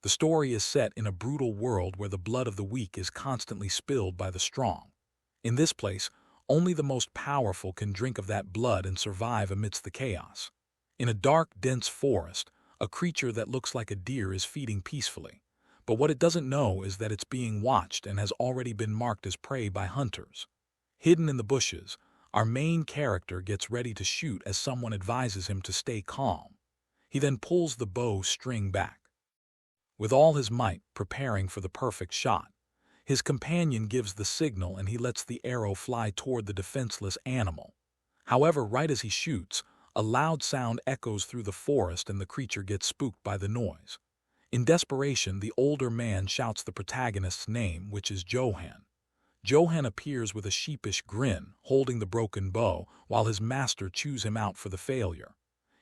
The story is set in a brutal world where the blood of the weak is constantly spilled by the strong. In this place, only the most powerful can drink of that blood and survive amidst the chaos. In a dark, dense forest, a creature that looks like a deer is feeding peacefully. But what it doesn't know is that it's being watched and has already been marked as prey by hunters. Hidden in the bushes, our main character gets ready to shoot as someone advises him to stay calm. He then pulls the bow string back, with all his might, preparing for the perfect shot. His companion gives the signal and he lets the arrow fly toward the defenseless animal. However, right as he shoots, a loud sound echoes through the forest and the creature gets spooked by the noise. In desperation, the older man shouts the protagonist's name, which is Johan. Johan appears with a sheepish grin, holding the broken bow, while his master chews him out for the failure.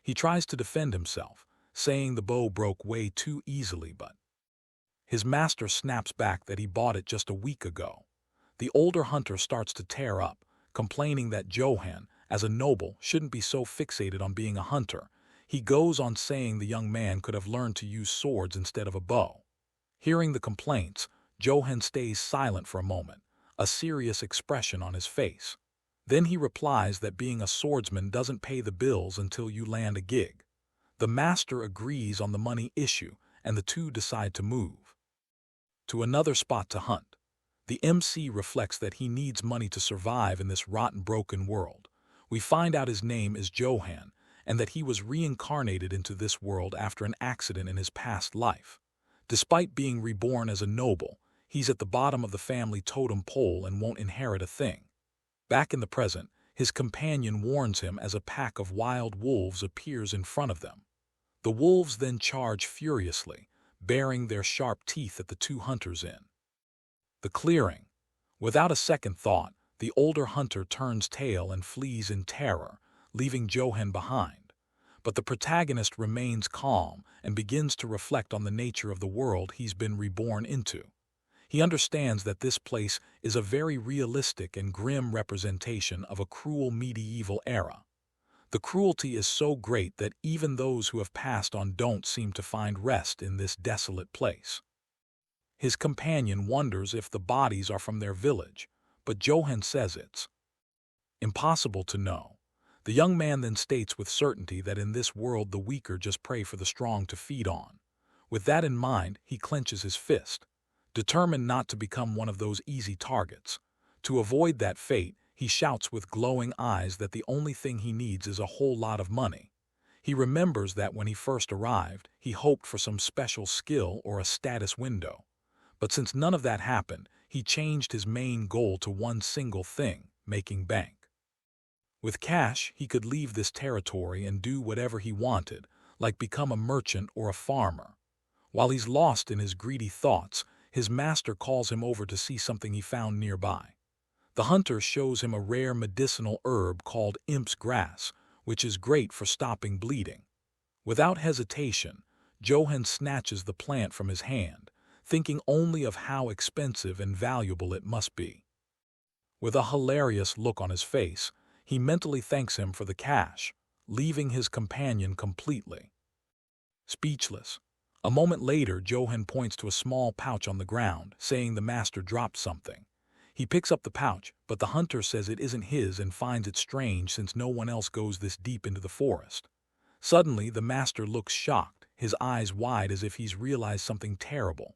He tries to defend himself, saying the bow broke way too easily, but his master snaps back that he bought it just a week ago. The older hunter starts to tear up, complaining that Johan, as a noble, shouldn't be so fixated on being a hunter. He goes on saying the young man could have learned to use swords instead of a bow. Hearing the complaints, Johan stays silent for a moment, a serious expression on his face. Then he replies that being a swordsman doesn't pay the bills until you land a gig. The master agrees on the money issue, and the two decide to move to another spot to hunt. The MC reflects that he needs money to survive in this rotten, broken world. We find out his name is Johan, and that he was reincarnated into this world after an accident in his past life. Despite being reborn as a noble, he's at the bottom of the family totem pole and won't inherit a thing. Back in the present, his companion warns him as a pack of wild wolves appears in front of them. The wolves then charge furiously, baring their sharp teeth at the two hunters in the clearing. Without a second thought, the older hunter turns tail and flees in terror, leaving Johan behind. But the protagonist remains calm and begins to reflect on the nature of the world he's been reborn into. He understands that this place is a very realistic and grim representation of a cruel medieval era. The cruelty is so great that even those who have passed on don't seem to find rest in this desolate place. His companion wonders if the bodies are from their village, but Johan says it's impossible to know. The young man then states with certainty that in this world the weaker just pray for the strong to feed on. With that in mind, he clenches his fist, determined not to become one of those easy targets. To avoid that fate, he shouts with glowing eyes that the only thing he needs is a whole lot of money. He remembers that when he first arrived, he hoped for some special skill or a status window. But since none of that happened, he changed his main goal to one single thing: making bank. With cash, he could leave this territory and do whatever he wanted, like become a merchant or a farmer. While he's lost in his greedy thoughts, his master calls him over to see something he found nearby. The hunter shows him a rare medicinal herb called imp's grass, which is great for stopping bleeding. Without hesitation, Johan snatches the plant from his hand, thinking only of how expensive and valuable it must be. With a hilarious look on his face, he mentally thanks him for the cash, leaving his companion completely speechless. A moment later, Johan points to a small pouch on the ground, saying the master dropped something. He picks up the pouch, but the hunter says it isn't his and finds it strange since no one else goes this deep into the forest. Suddenly, the master looks shocked, his eyes wide as if he's realized something terrible.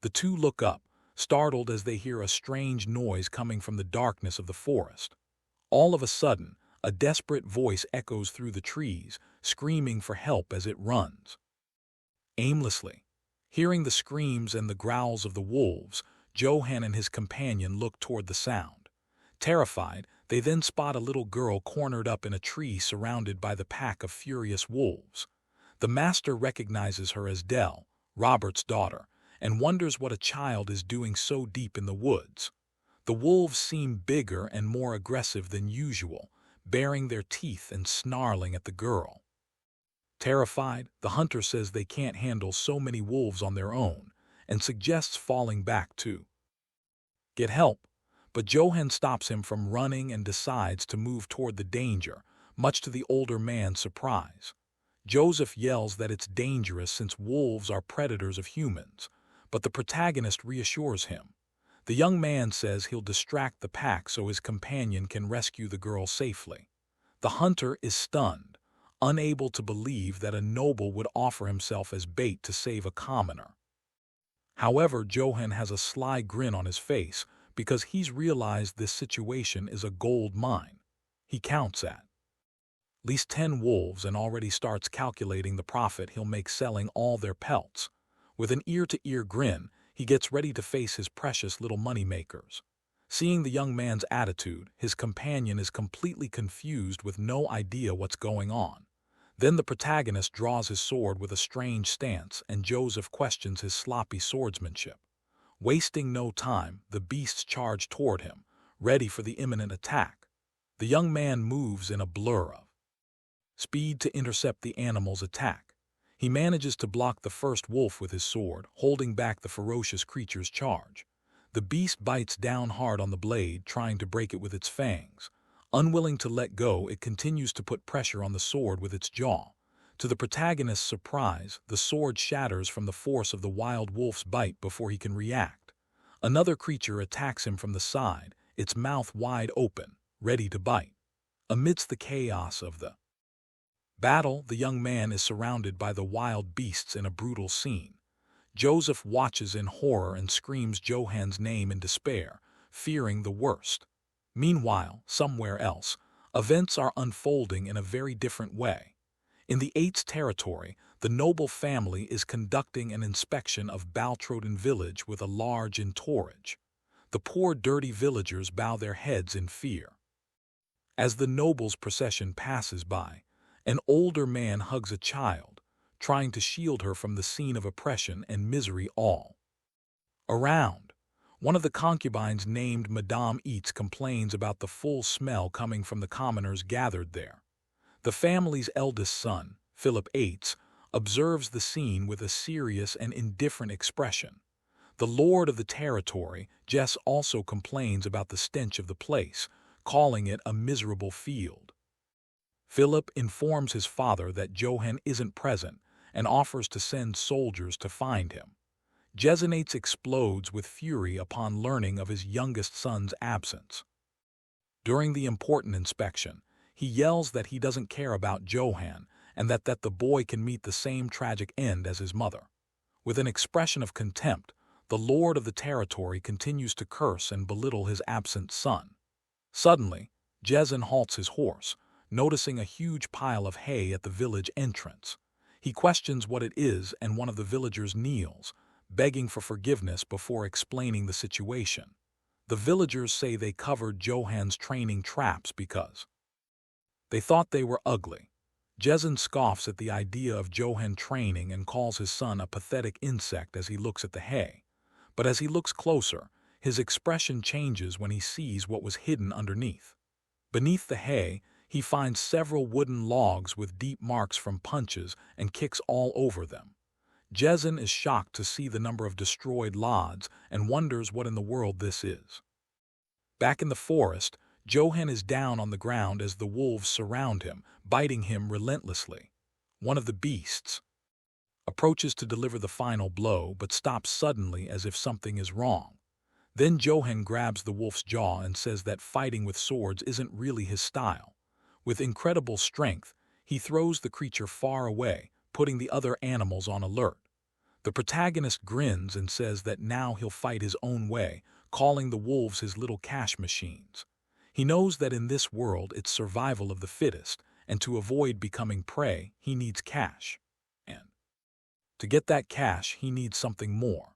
The two look up, startled as they hear a strange noise coming from the darkness of the forest. All of a sudden, a desperate voice echoes through the trees, screaming for help as it runs aimlessly. Hearing the screams and the growls of the wolves, Johan and his companion look toward the sound. Terrified, they then spot a little girl cornered up in a tree surrounded by the pack of furious wolves. The master recognizes her as Dell, Robert's daughter, and wonders what a child is doing so deep in the woods. The wolves seem bigger and more aggressive than usual, baring their teeth and snarling at the girl. Terrified, the hunter says they can't handle so many wolves on their own, and suggests falling back to get help, but Johan stops him from running and decides to move toward the danger, much to the older man's surprise. Joseph yells that it's dangerous since wolves are predators of humans, but the protagonist reassures him. The young man says he'll distract the pack so his companion can rescue the girl safely. The hunter is stunned, unable to believe that a noble would offer himself as bait to save a commoner. However, Johan has a sly grin on his face because he's realized this situation is a gold mine. He counts at least 10 wolves and already starts calculating the profit he'll make selling all their pelts. With an ear-to-ear grin, he gets ready to face his precious little moneymakers. Seeing the young man's attitude, his companion is completely confused with no idea what's going on. Then the protagonist draws his sword with a strange stance and Joseph questions his sloppy swordsmanship. Wasting no time, the beasts charge toward him, ready for the imminent attack. The young man moves in a blur of speed to intercept the animal's attack. He manages to block the first wolf with his sword, holding back the ferocious creature's charge. The beast bites down hard on the blade, trying to break it with its fangs. Unwilling to let go, it continues to put pressure on the sword with its jaw. To the protagonist's surprise, the sword shatters from the force of the wild wolf's bite before he can react. Another creature attacks him from the side, its mouth wide open, ready to bite. Amidst the chaos of the battle, the young man is surrounded by the wild beasts in a brutal scene. Joseph watches in horror and screams Johan's name in despair, fearing the worst. Meanwhile, somewhere else, events are unfolding in a very different way. In the Eight's territory, the noble family is conducting an inspection of Baltroden village with a large entourage. The poor dirty villagers bow their heads in fear. As the noble's procession passes by, an older man hugs a child, trying to shield her from the scene of oppression and misery all around. One of the concubines named Madame Eats complains about the full smell coming from the commoners gathered there. The family's eldest son, Philip Eights, observes the scene with a serious and indifferent expression. The lord of the territory, Jess, also complains about the stench of the place, calling it a miserable field. Philip informs his father that Johan isn't present and offers to send soldiers to find him. Jezenates explodes with fury upon learning of his youngest son's absence. During the important inspection, he yells that he doesn't care about Johan and that the boy can meet the same tragic end as his mother. With an expression of contempt, the lord of the territory continues to curse and belittle his absent son. Suddenly, Jezin halts his horse, noticing a huge pile of hay at the village entrance. He questions what it is and one of the villagers kneels, begging for forgiveness before explaining the situation. The villagers say they covered Johan's training traps because they thought they were ugly. Jezin scoffs at the idea of Johan training and calls his son a pathetic insect as he looks at the hay. But as he looks closer, his expression changes when he sees what was hidden underneath. Beneath the hay, he finds several wooden logs with deep marks from punches and kicks all over them. Jezin is shocked to see the number of destroyed logs and wonders what in the world this is. Back in the forest, Johan is down on the ground as the wolves surround him, biting him relentlessly. One of the beasts approaches to deliver the final blow but stops suddenly as if something is wrong. Then Johan grabs the wolf's jaw and says that fighting with swords isn't really his style. With incredible strength, he throws the creature far away, putting the other animals on alert. The protagonist grins and says that now he'll fight his own way, calling the wolves his little cash machines. He knows that in this world it's survival of the fittest, and to avoid becoming prey, he needs cash. And to get that cash, he needs something more.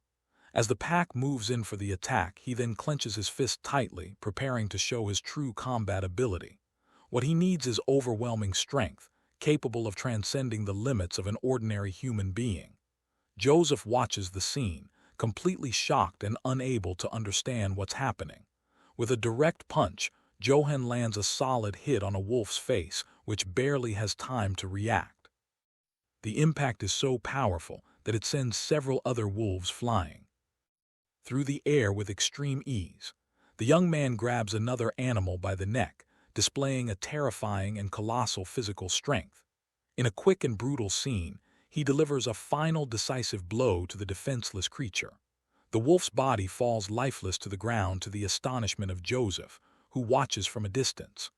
As the pack moves in for the attack, he then clenches his fist tightly, preparing to show his true combat ability. What he needs is overwhelming strength, capable of transcending the limits of an ordinary human being. Joseph watches the scene, completely shocked and unable to understand what's happening. With a direct punch, Johan lands a solid hit on a wolf's face, which barely has time to react. The impact is so powerful that it sends several other wolves flying through the air with extreme ease. The young man grabs another animal by the neck, displaying a terrifying and colossal physical strength. In a quick and brutal scene, he delivers a final decisive blow to the defenseless creature. The wolf's body falls lifeless to the ground to the astonishment of Joseph, who watches from a distance.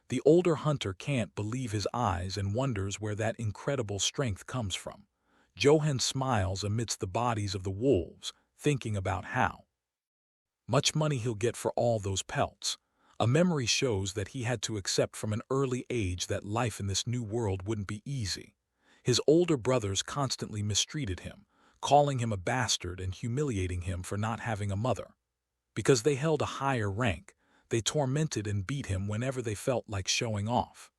The older hunter can't believe his eyes and wonders where that incredible strength comes from. Johan smiles amidst the bodies of the wolves, thinking about how much money he'll get for all those pelts. A memory shows that he had to accept from an early age that life in this new world wouldn't be easy. His older brothers constantly mistreated him, calling him a bastard and humiliating him for not having a mother. Because they held a higher rank, they tormented and beat him whenever they felt like showing off.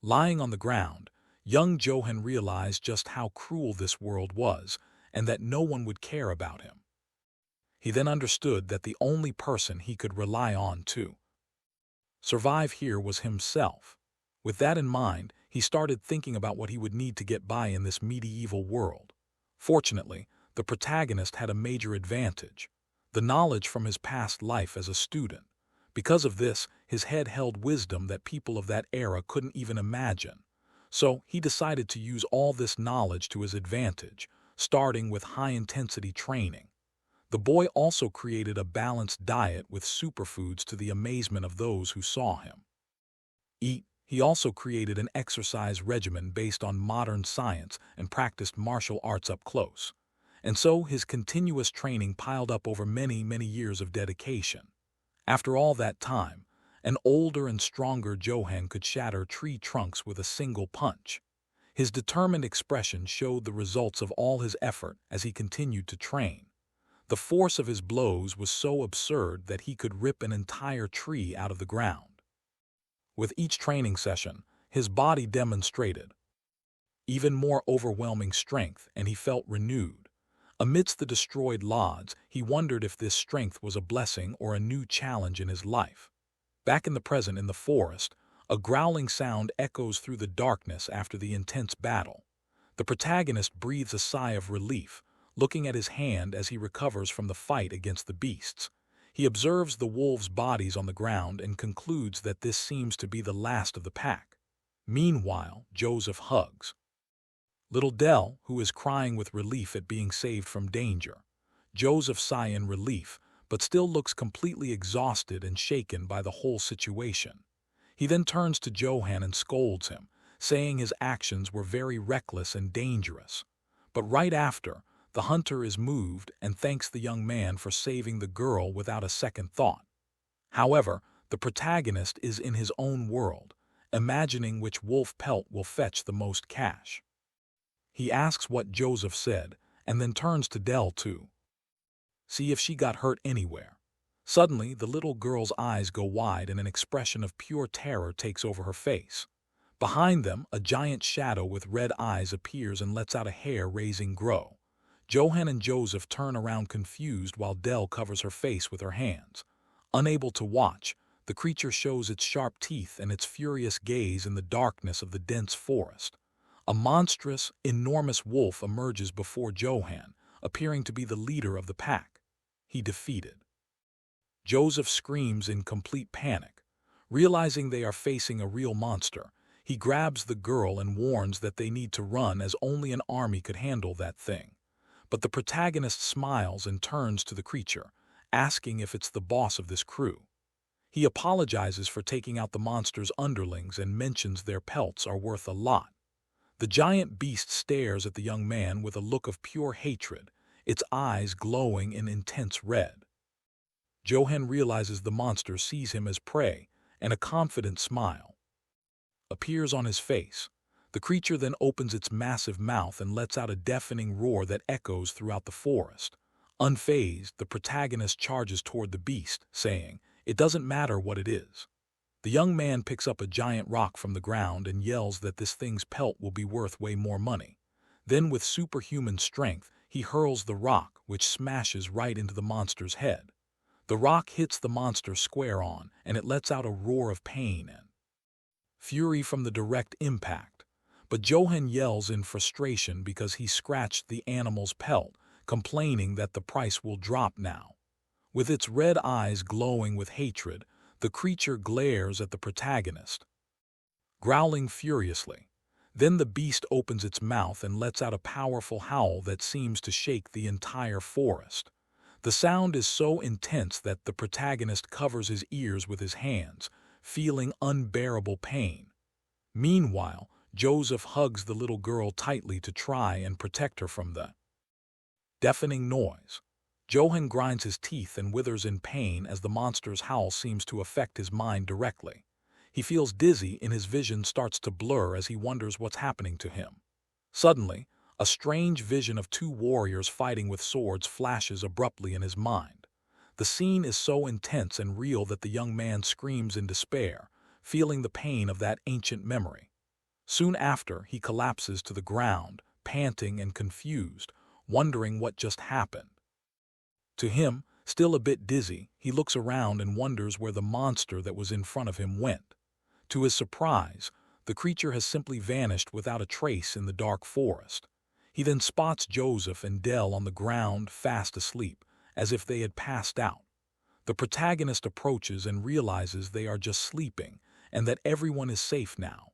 Lying on the ground, young Johan realized just how cruel this world was and that no one would care about him. He then understood that the only person he could rely on to survive here was himself. With that in mind, he started thinking about what he would need to get by in this medieval world. Fortunately, the protagonist had a major advantage: the knowledge from his past life as a student. Because of this, his head held wisdom that people of that era couldn't even imagine. So he decided to use all this knowledge to his advantage, starting with high-intensity training. The boy also created a balanced diet with superfoods to the amazement of those who saw him eat. He also created an exercise regimen based on modern science and practiced martial arts up close. And so his continuous training piled up over many, many years of dedication. After all that time, an older and stronger Johan could shatter tree trunks with a single punch. His determined expression showed the results of all his effort as he continued to train. The force of his blows was so absurd that he could rip an entire tree out of the ground. With each training session, his body demonstrated even more overwhelming strength, and he felt renewed. Amidst the destroyed logs, he wondered if this strength was a blessing or a new challenge in his life. Back in the present in the forest, a growling sound echoes through the darkness after the intense battle. The protagonist breathes a sigh of relief, looking at his hand as he recovers from the fight against the beasts. He observes the wolves' bodies on the ground and concludes that this seems to be the last of the pack. Meanwhile, Joseph hugs little Dell, who is crying with relief at being saved from danger. Joseph sighs in relief, but still looks completely exhausted and shaken by the whole situation. He then turns to Johan and scolds him, saying his actions were very reckless and dangerous. But right after, the hunter is moved and thanks the young man for saving the girl without a second thought. However, the protagonist is in his own world, imagining which wolf pelt will fetch the most cash. He asks what Joseph said, and then turns to Dell to see if she got hurt anywhere. Suddenly, the little girl's eyes go wide and an expression of pure terror takes over her face. Behind them, a giant shadow with red eyes appears and lets out a hair-raising groan. Johan and Joseph turn around confused while Dell covers her face with her hands. Unable to watch, the creature shows its sharp teeth and its furious gaze in the darkness of the dense forest. A monstrous, enormous wolf emerges before Johan, appearing to be the leader of the pack. He defeated. Joseph screams in complete panic. Realizing they are facing a real monster, he grabs the girl and warns that they need to run as only an army could handle that thing. But the protagonist smiles and turns to the creature, asking if it's the boss of this crew. He apologizes for taking out the monster's underlings and mentions their pelts are worth a lot. The giant beast stares at the young man with a look of pure hatred, its eyes glowing in intense red. Johan realizes the monster sees him as prey, and a confident smile appears on his face. The creature then opens its massive mouth and lets out a deafening roar that echoes throughout the forest. Unfazed, the protagonist charges toward the beast, saying, "It doesn't matter what it is." The young man picks up a giant rock from the ground and yells that this thing's pelt will be worth way more money. Then, with superhuman strength, he hurls the rock, which smashes right into the monster's head. The rock hits the monster square on, and it lets out a roar of pain and fury from the direct impact. But Johan yells in frustration because he scratched the animal's pelt, complaining that the price will drop now. With its red eyes glowing with hatred, the creature glares at the protagonist, growling furiously. Then the beast opens its mouth and lets out a powerful howl that seems to shake the entire forest. The sound is so intense that the protagonist covers his ears with his hands, feeling unbearable pain. Meanwhile, Joseph hugs the little girl tightly to try and protect her from the deafening noise. Johan grinds his teeth and withers in pain as the monster's howl seems to affect his mind directly. He feels dizzy and his vision starts to blur as he wonders what's happening to him. Suddenly, a strange vision of two warriors fighting with swords flashes abruptly in his mind. The scene is so intense and real that the young man screams in despair, feeling the pain of that ancient memory. Soon after, he collapses to the ground, panting and confused, wondering what just happened. To him, still a bit dizzy, he looks around and wonders where the monster that was in front of him went. To his surprise, the creature has simply vanished without a trace in the dark forest. He then spots Joseph and Dell on the ground, fast asleep, as if they had passed out. The protagonist approaches and realizes they are just sleeping, and that everyone is safe now.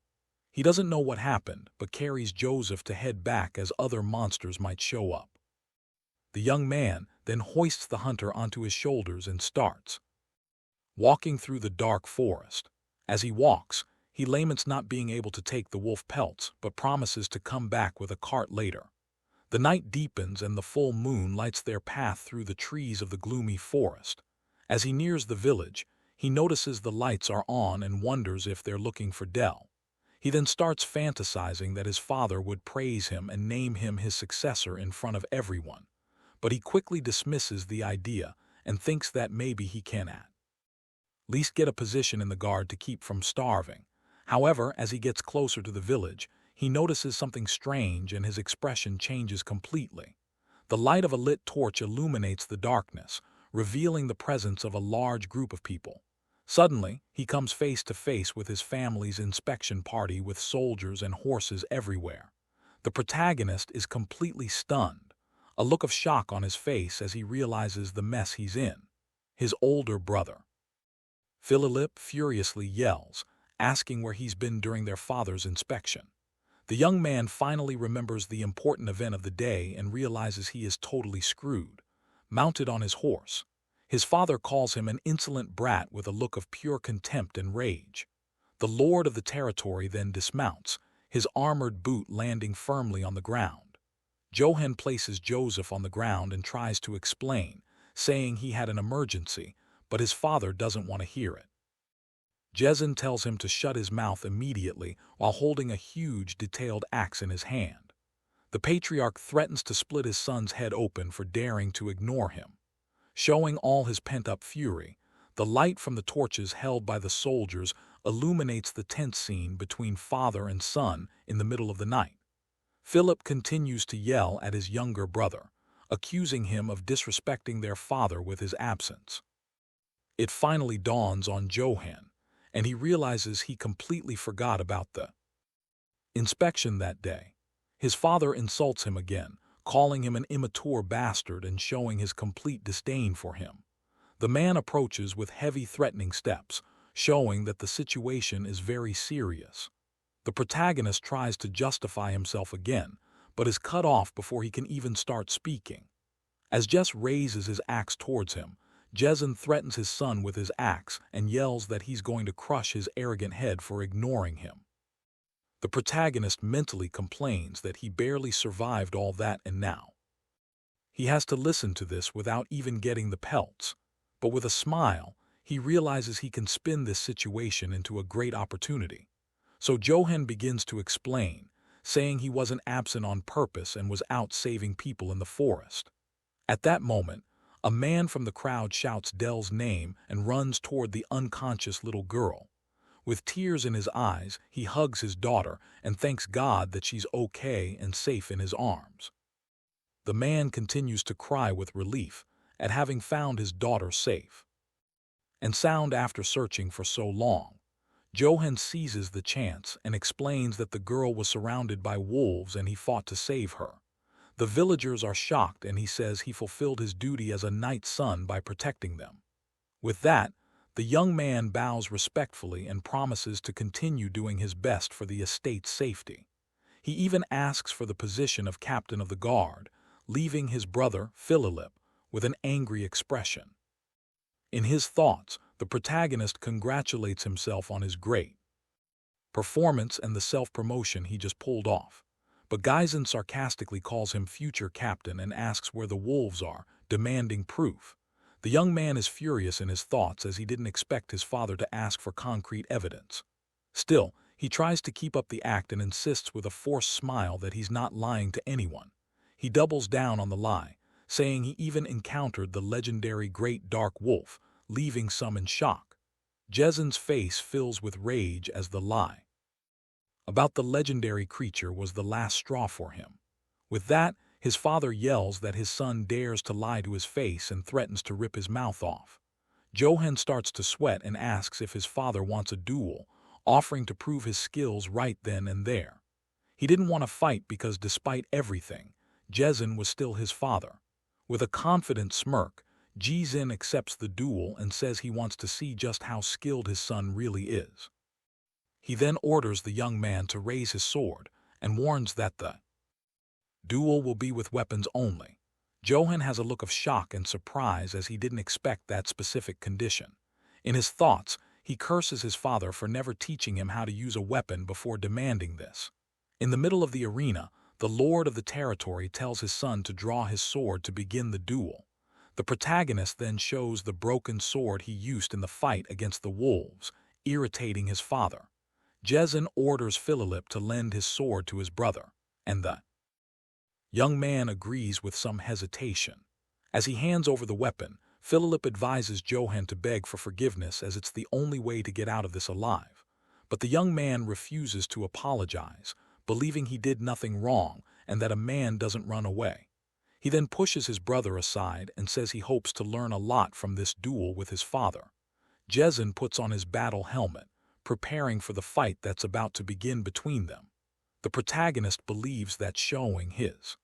He doesn't know what happened, but carries Joseph to head back as other monsters might show up. The young man then hoists the hunter onto his shoulders and starts walking through the dark forest. As he walks, he laments not being able to take the wolf pelts, but promises to come back with a cart later. The night deepens and the full moon lights their path through the trees of the gloomy forest. As he nears the village, he notices the lights are on and wonders if they're looking for Dell. He then starts fantasizing that his father would praise him and name him his successor in front of everyone. But he quickly dismisses the idea and thinks that maybe he can at least get a position in the guard to keep from starving. However, as he gets closer to the village, he notices something strange and his expression changes completely. The light of a lit torch illuminates the darkness, revealing the presence of a large group of people. Suddenly, he comes face to face with his family's inspection party with soldiers and horses everywhere. The protagonist is completely stunned, a look of shock on his face as he realizes the mess he's in. His older brother, Philip, furiously yells, asking where he's been during their father's inspection. The young man finally remembers the important event of the day and realizes he is totally screwed. Mounted on his horse, his father calls him an insolent brat with a look of pure contempt and rage. The lord of the territory then dismounts, his armored boot landing firmly on the ground. Johan places Joseph on the ground and tries to explain, saying he had an emergency, but his father doesn't want to hear it. Jezin tells him to shut his mouth immediately while holding a huge, detailed axe in his hand. The patriarch threatens to split his son's head open for daring to ignore him. Showing all his pent-up fury, the light from the torches held by the soldiers illuminates the tense scene between father and son in the middle of the night. Philip continues to yell at his younger brother, accusing him of disrespecting their father with his absence. It finally dawns on Johan, and he realizes he completely forgot about the inspection that day. His father insults him again, calling him an immature bastard and showing his complete disdain for him. The man approaches with heavy threatening steps, showing that the situation is very serious. The protagonist tries to justify himself again, but is cut off before he can even start speaking. As Jess raises his axe towards him, Jezin threatens his son with his axe and yells that he's going to crush his arrogant head for ignoring him. The protagonist mentally complains that he barely survived all that and now he has to listen to this without even getting the pelts. But with a smile, he realizes he can spin this situation into a great opportunity. So Johan begins to explain, saying he wasn't absent on purpose and was out saving people in the forest. At that moment, a man from the crowd shouts Dell's name and runs toward the unconscious little girl. With tears in his eyes, he hugs his daughter and thanks God that she's okay and safe in his arms. The man continues to cry with relief at having found his daughter safe and sound after searching for so long. Johan seizes the chance and explains that the girl was surrounded by wolves and he fought to save her. The villagers are shocked and he says he fulfilled his duty as a knight's son by protecting them. With that, the young man bows respectfully and promises to continue doing his best for the estate's safety. He even asks for the position of captain of the guard, leaving his brother, Philip, with an angry expression. In his thoughts, the protagonist congratulates himself on his great performance and the self-promotion he just pulled off. But Geisen sarcastically calls him future captain and asks where the wolves are, demanding proof. The young man is furious in his thoughts as he didn't expect his father to ask for concrete evidence. Still, he tries to keep up the act and insists with a forced smile that he's not lying to anyone. He doubles down on the lie, saying he even encountered the legendary Great Dark Wolf, leaving some in shock. Jezen's face fills with rage as the lie about the legendary creature was the last straw for him. With that, his father yells that his son dares to lie to his face and threatens to rip his mouth off. Johan starts to sweat and asks if his father wants a duel, offering to prove his skills right then and there. He didn't want to fight because despite everything, Jezen was still his father. With a confident smirk, Jizin accepts the duel and says he wants to see just how skilled his son really is. He then orders the young man to raise his sword and warns that the duel will be with weapons only. Johan has a look of shock and surprise as he didn't expect that specific condition. In his thoughts, he curses his father for never teaching him how to use a weapon before demanding this. In the middle of the arena, the lord of the territory tells his son to draw his sword to begin the duel. The protagonist then shows the broken sword he used in the fight against the wolves, irritating his father. Jezen orders Philip to lend his sword to his brother, and the young man agrees with some hesitation. As he hands over the weapon, Philip advises Johan to beg for forgiveness as it's the only way to get out of this alive. But the young man refuses to apologize, believing he did nothing wrong and that a man doesn't run away. He then pushes his brother aside and says he hopes to learn a lot from this duel with his father. Jezen puts on his battle helmet, preparing for the fight that's about to begin between them. The protagonist believes that showing his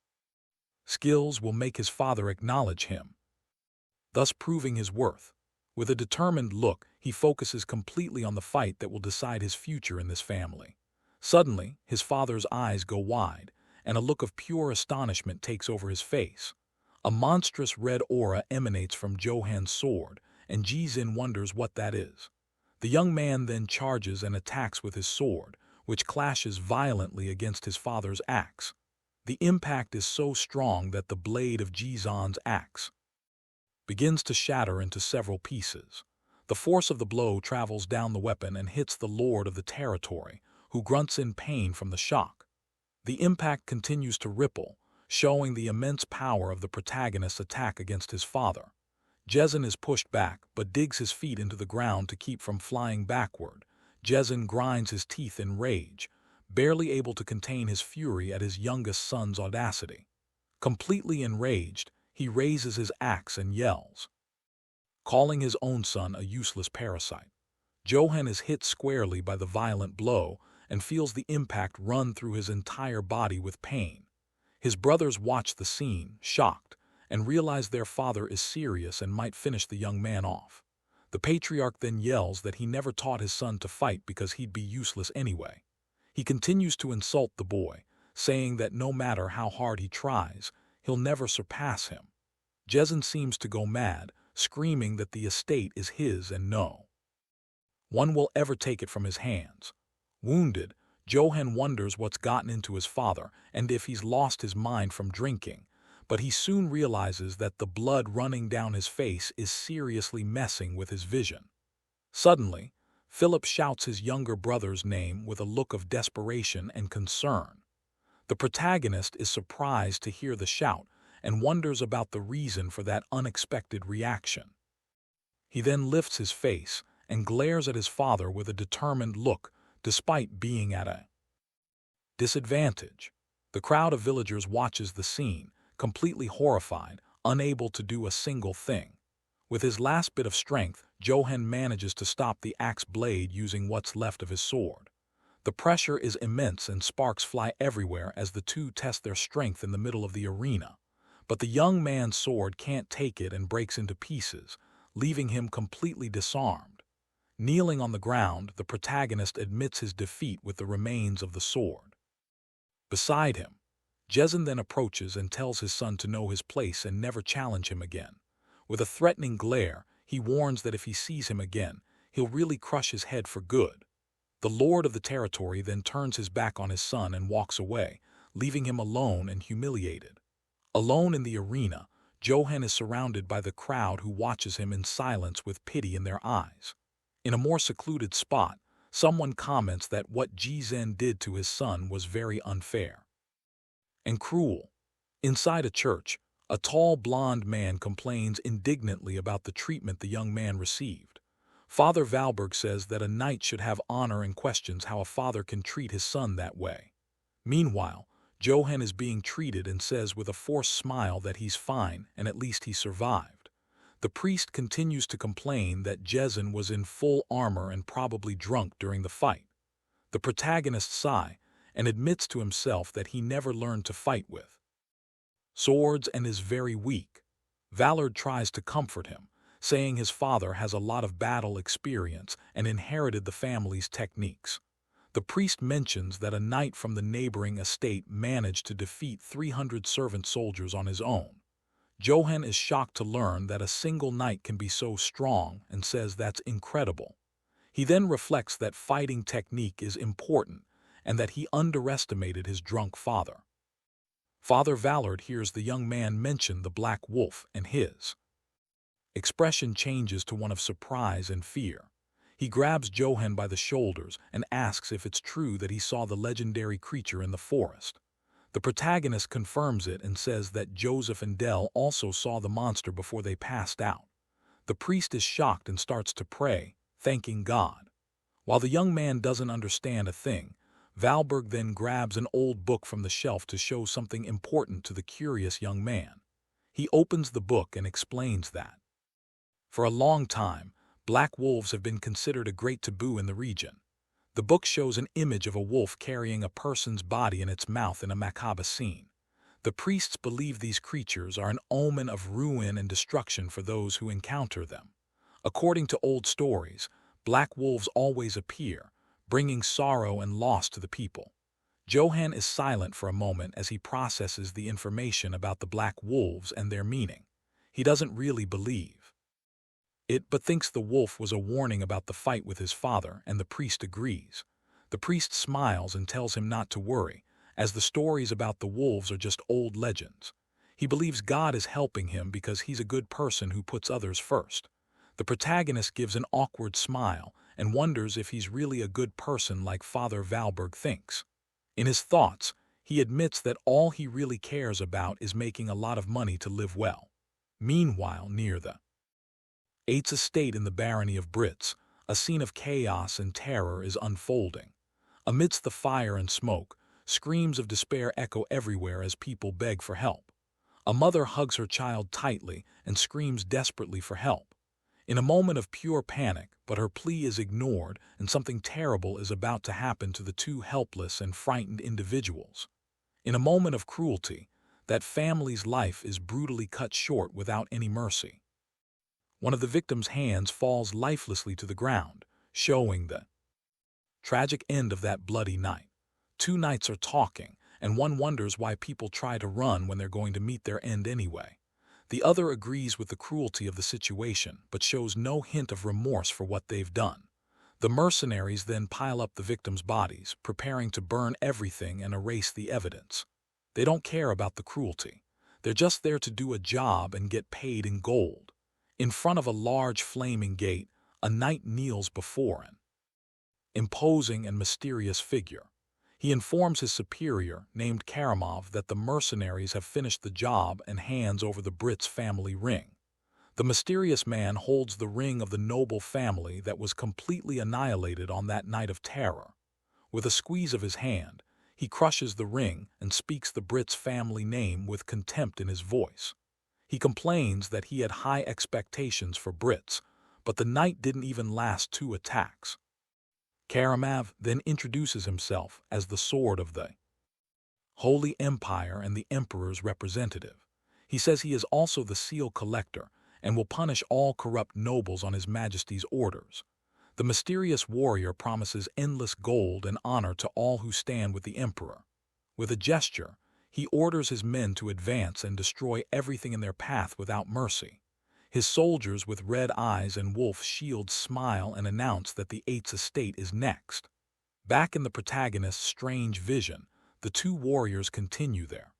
skills will make his father acknowledge him, thus proving his worth. With a determined look, he focuses completely on the fight that will decide his future in this family. Suddenly, his father's eyes go wide, and a look of pure astonishment takes over his face. A monstrous red aura emanates from Johan's sword, and Jizin wonders what that is. The young man then charges and attacks with his sword, which clashes violently against his father's axe. The impact is so strong that the blade of Jizin's axe begins to shatter into several pieces. The force of the blow travels down the weapon and hits the lord of the territory, who grunts in pain from the shock. The impact continues to ripple, showing the immense power of the protagonist's attack against his father. Jezen is pushed back, but digs his feet into the ground to keep from flying backward. Jezen grinds his teeth in rage, barely able to contain his fury at his youngest son's audacity. Completely enraged, he raises his axe and yells, calling his own son a useless parasite. Johan is hit squarely by the violent blow and feels the impact run through his entire body with pain. His brothers watch the scene, shocked, and realize their father is serious and might finish the young man off. The patriarch then yells that he never taught his son to fight because he'd be useless anyway. He continues to insult the boy, saying that no matter how hard he tries, he'll never surpass him. Jezen seems to go mad, screaming that the estate is his and no one will ever take it from his hands. Wounded, Johan wonders what's gotten into his father and if he's lost his mind from drinking, but he soon realizes that the blood running down his face is seriously messing with his vision. Suddenly, Philip shouts his younger brother's name with a look of desperation and concern. The protagonist is surprised to hear the shout and wonders about the reason for that unexpected reaction. He then lifts his face and glares at his father with a determined look, despite being at a disadvantage. The crowd of villagers watches the scene, completely horrified, unable to do a single thing. With his last bit of strength, Johan manages to stop the axe blade using what's left of his sword. The pressure is immense and sparks fly everywhere as the two test their strength in the middle of the arena. But the young man's sword can't take it and breaks into pieces, leaving him completely disarmed. Kneeling on the ground, the protagonist admits his defeat with the remains of the sword. Beside him, Jezin then approaches and tells his son to know his place and never challenge him again. With a threatening glare, he warns that if he sees him again, he'll really crush his head for good. The lord of the territory then turns his back on his son and walks away, leaving him alone and humiliated. Alone in the arena, Johan is surrounded by the crowd who watches him in silence with pity in their eyes. In a more secluded spot, someone comments that what Jizen did to his son was very unfair and cruel. Inside a church, a tall blonde man complains indignantly about the treatment the young man received. Father Valberg says that a knight should have honor and questions how a father can treat his son that way. Meanwhile, Johan is being treated and says with a forced smile that he's fine and at least he survived. The priest continues to complain that Jezin was in full armor and probably drunk during the fight. The protagonist sighs and admits to himself that he never learned to fight with swords and is very weak. Valard tries to comfort him, saying his father has a lot of battle experience and inherited the family's techniques. The priest mentions that a knight from the neighboring estate managed to defeat 300 servant soldiers on his own. Johan is shocked to learn that a single knight can be so strong and says that's incredible. He then reflects that fighting technique is important and that he underestimated his drunk father. Father Valard hears the young man mention the black wolf and his expression changes to one of surprise and fear. He grabs Johan by the shoulders and asks if it's true that he saw the legendary creature in the forest. The protagonist confirms it and says that Joseph and Dell also saw the monster before they passed out. The priest is shocked and starts to pray, thanking God. While the young man doesn't understand a thing, Valberg then grabs an old book from the shelf to show something important to the curious young man. He opens the book and explains that for a long time, black wolves have been considered a great taboo in the region. The book shows an image of a wolf carrying a person's body in its mouth in a macabre scene. The priests believe these creatures are an omen of ruin and destruction for those who encounter them. According to old stories, black wolves always appear, bringing sorrow and loss to the people. Johan is silent for a moment as he processes the information about the black wolves and their meaning. He doesn't really believe it, but thinks the wolf was a warning about the fight with his father, and the priest agrees. The priest smiles and tells him not to worry, as the stories about the wolves are just old legends. He believes God is helping him because he's a good person who puts others first. The protagonist gives an awkward smile and wonders if he's really a good person like Father Valberg thinks. In his thoughts, he admits that all he really cares about is making a lot of money to live well. Meanwhile, near the Eight's estate in the barony of Brits, a scene of chaos and terror is unfolding. Amidst the fire and smoke, screams of despair echo everywhere as people beg for help. A mother hugs her child tightly and screams desperately for help. In a moment of pure panic, but her plea is ignored and something terrible is about to happen to the two helpless and frightened individuals. In a moment of cruelty, that family's life is brutally cut short without any mercy. One of the victim's hands falls lifelessly to the ground, showing the tragic end of that bloody night. Two knights are talking, and one wonders why people try to run when they're going to meet their end anyway. The other agrees with the cruelty of the situation, but shows no hint of remorse for what they've done. The mercenaries then pile up the victims' bodies, preparing to burn everything and erase the evidence. They don't care about the cruelty. They're just there to do a job and get paid in gold. In front of a large flaming gate, a knight kneels before an imposing and mysterious figure. He informs his superior, named Karamov, that the mercenaries have finished the job and hands over the Brits family ring. The mysterious man holds the ring of the noble family that was completely annihilated on that night of terror. With a squeeze of his hand, he crushes the ring and speaks the Brits family name with contempt in his voice. He complains that he had high expectations for Brits, but the knight didn't even last 2 attacks. Karamov then introduces himself as the sword of the Holy Empire and the Emperor's representative. He says he is also the seal collector and will punish all corrupt nobles on His Majesty's orders. The mysterious warrior promises endless gold and honor to all who stand with the Emperor. With a gesture, he orders his men to advance and destroy everything in their path without mercy. His soldiers with red eyes and wolf shields smile and announce that the Eight's estate is next. Back in the protagonist's strange vision, the two warriors continue their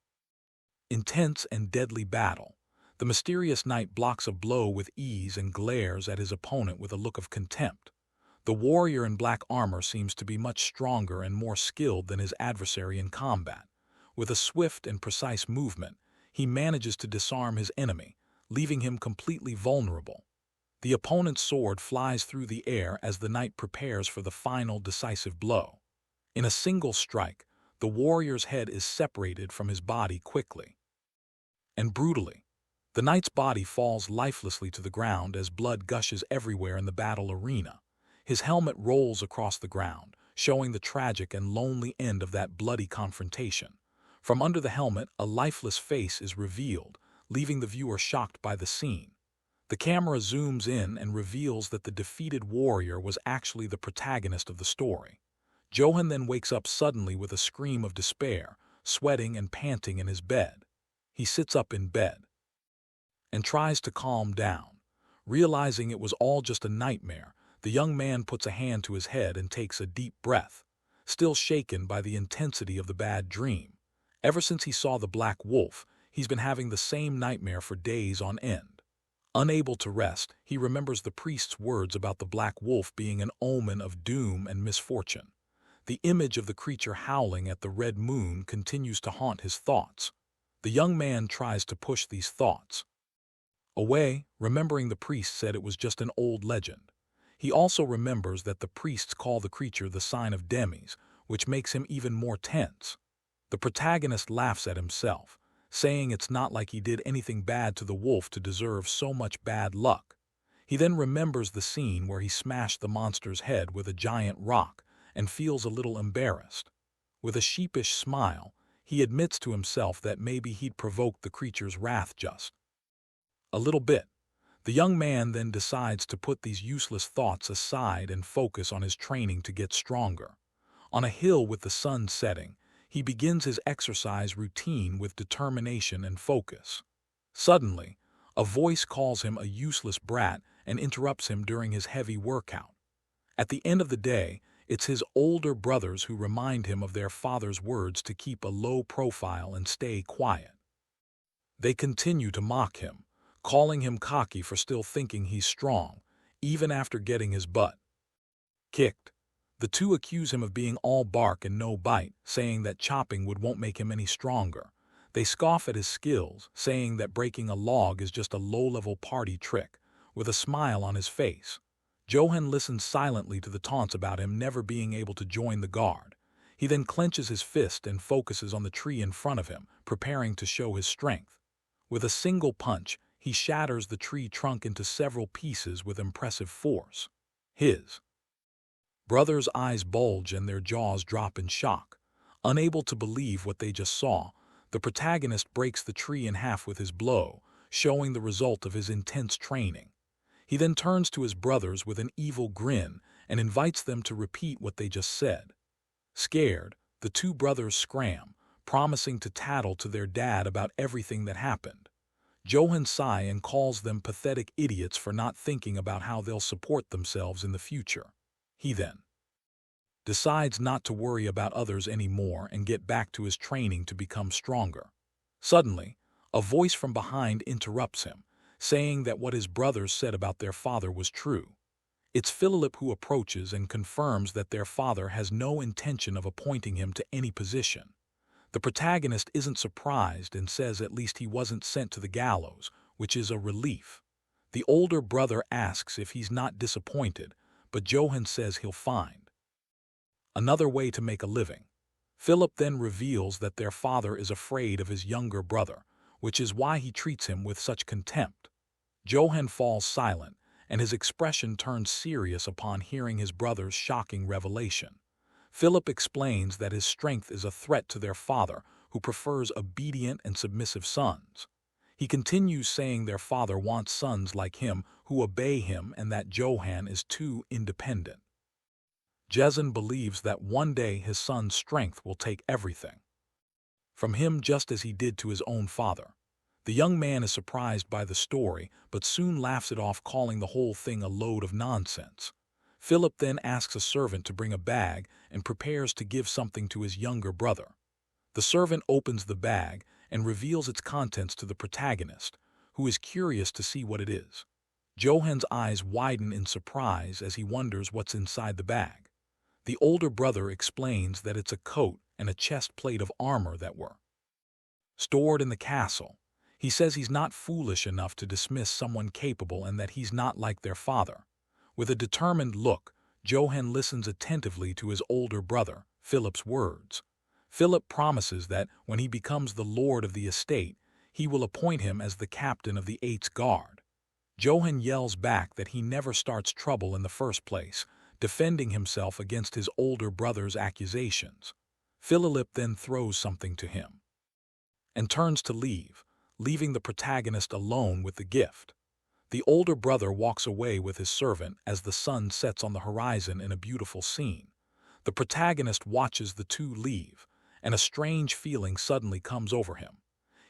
intense and deadly battle. The mysterious knight blocks a blow with ease and glares at his opponent with a look of contempt. The warrior in black armor seems to be much stronger and more skilled than his adversary in combat. With a swift and precise movement, he manages to disarm his enemy, leaving him completely vulnerable. The opponent's sword flies through the air as the knight prepares for the final decisive blow. In a single strike, the warrior's head is separated from his body quickly and brutally. The knight's body falls lifelessly to the ground as blood gushes everywhere in the battle arena. His helmet rolls across the ground, showing the tragic and lonely end of that bloody confrontation. From under the helmet, a lifeless face is revealed, leaving the viewer shocked by the scene. The camera zooms in and reveals that the defeated warrior was actually the protagonist of the story. Johan then wakes up suddenly with a scream of despair, sweating and panting in his bed. He sits up in bed and tries to calm down. Realizing it was all just a nightmare, the young man puts a hand to his head and takes a deep breath, still shaken by the intensity of the bad dream. Ever since he saw the black wolf, he's been having the same nightmare for days on end. Unable to rest, he remembers the priest's words about the black wolf being an omen of doom and misfortune. The image of the creature howling at the red moon continues to haunt his thoughts. The young man tries to push these thoughts away, remembering the priest said it was just an old legend. He also remembers that the priests call the creature the sign of Demis, which makes him even more tense. The protagonist laughs at himself, saying it's not like he did anything bad to the wolf to deserve so much bad luck. He then remembers the scene where he smashed the monster's head with a giant rock and feels a little embarrassed. With a sheepish smile, he admits to himself that maybe he'd provoked the creature's wrath just a little bit. The young man then decides to put these useless thoughts aside and focus on his training to get stronger. On a hill with the sun setting, he begins his exercise routine with determination and focus. Suddenly, a voice calls him a useless brat and interrupts him during his heavy workout. At the end of the day, it's his older brothers who remind him of their father's words to keep a low profile and stay quiet. They continue to mock him, calling him cocky for still thinking he's strong, even after getting his butt kicked. The two accuse him of being all bark and no bite, saying that chopping wood won't make him any stronger. They scoff at his skills, saying that breaking a log is just a low-level party trick. With a smile on his face, Johan listens silently to the taunts about him never being able to join the guard. He then clenches his fist and focuses on the tree in front of him, preparing to show his strength. With a single punch, he shatters the tree trunk into several pieces with impressive force. His brothers' eyes bulge and their jaws drop in shock. Unable to believe what they just saw, the protagonist breaks the tree in half with his blow, showing the result of his intense training. He then turns to his brothers with an evil grin and invites them to repeat what they just said. Scared, the two brothers scram, promising to tattle to their dad about everything that happened. Johan sighs and calls them pathetic idiots for not thinking about how they'll support themselves in the future. He then decides not to worry about others anymore and get back to his training to become stronger. Suddenly, a voice from behind interrupts him, saying that what his brothers said about their father was true. It's Philip who approaches and confirms that their father has no intention of appointing him to any position. The protagonist isn't surprised and says at least he wasn't sent to the gallows, which is a relief. The older brother asks if he's not disappointed, but Johan says he'll find another way to make a living. Philip then reveals that their father is afraid of his younger brother, which is why he treats him with such contempt. Johan falls silent, and his expression turns serious upon hearing his brother's shocking revelation. Philip explains that his strength is a threat to their father, who prefers obedient and submissive sons. He continues saying their father wants sons like him who obey him and that Johan is too independent. Jason believes that one day his son's strength will take everything. from him just as he did to his own father. The young man is surprised by the story, but soon laughs it off, calling the whole thing a load of nonsense. Philip then asks a servant to bring a bag and prepares to give something to his younger brother. The servant opens the bag and reveals its contents to the protagonist, who is curious to see what it is. Johan's eyes widen in surprise as he wonders what's inside the bag. The older brother explains that it's a coat and a chest plate of armor that were stored in the castle. He says he's not foolish enough to dismiss someone capable and that he's not like their father. With a determined look, Johan listens attentively to his older brother, Philip's words. Philip promises that when he becomes the lord of the estate, he will appoint him as the captain of the 8th Guard. Johan yells back that he never starts trouble in the first place, defending himself against his older brother's accusations. Philip then throws something to him and turns to leave, leaving the protagonist alone with the gift. The older brother walks away with his servant as the sun sets on the horizon in a beautiful scene. The protagonist watches the two leave, and a strange feeling suddenly comes over him.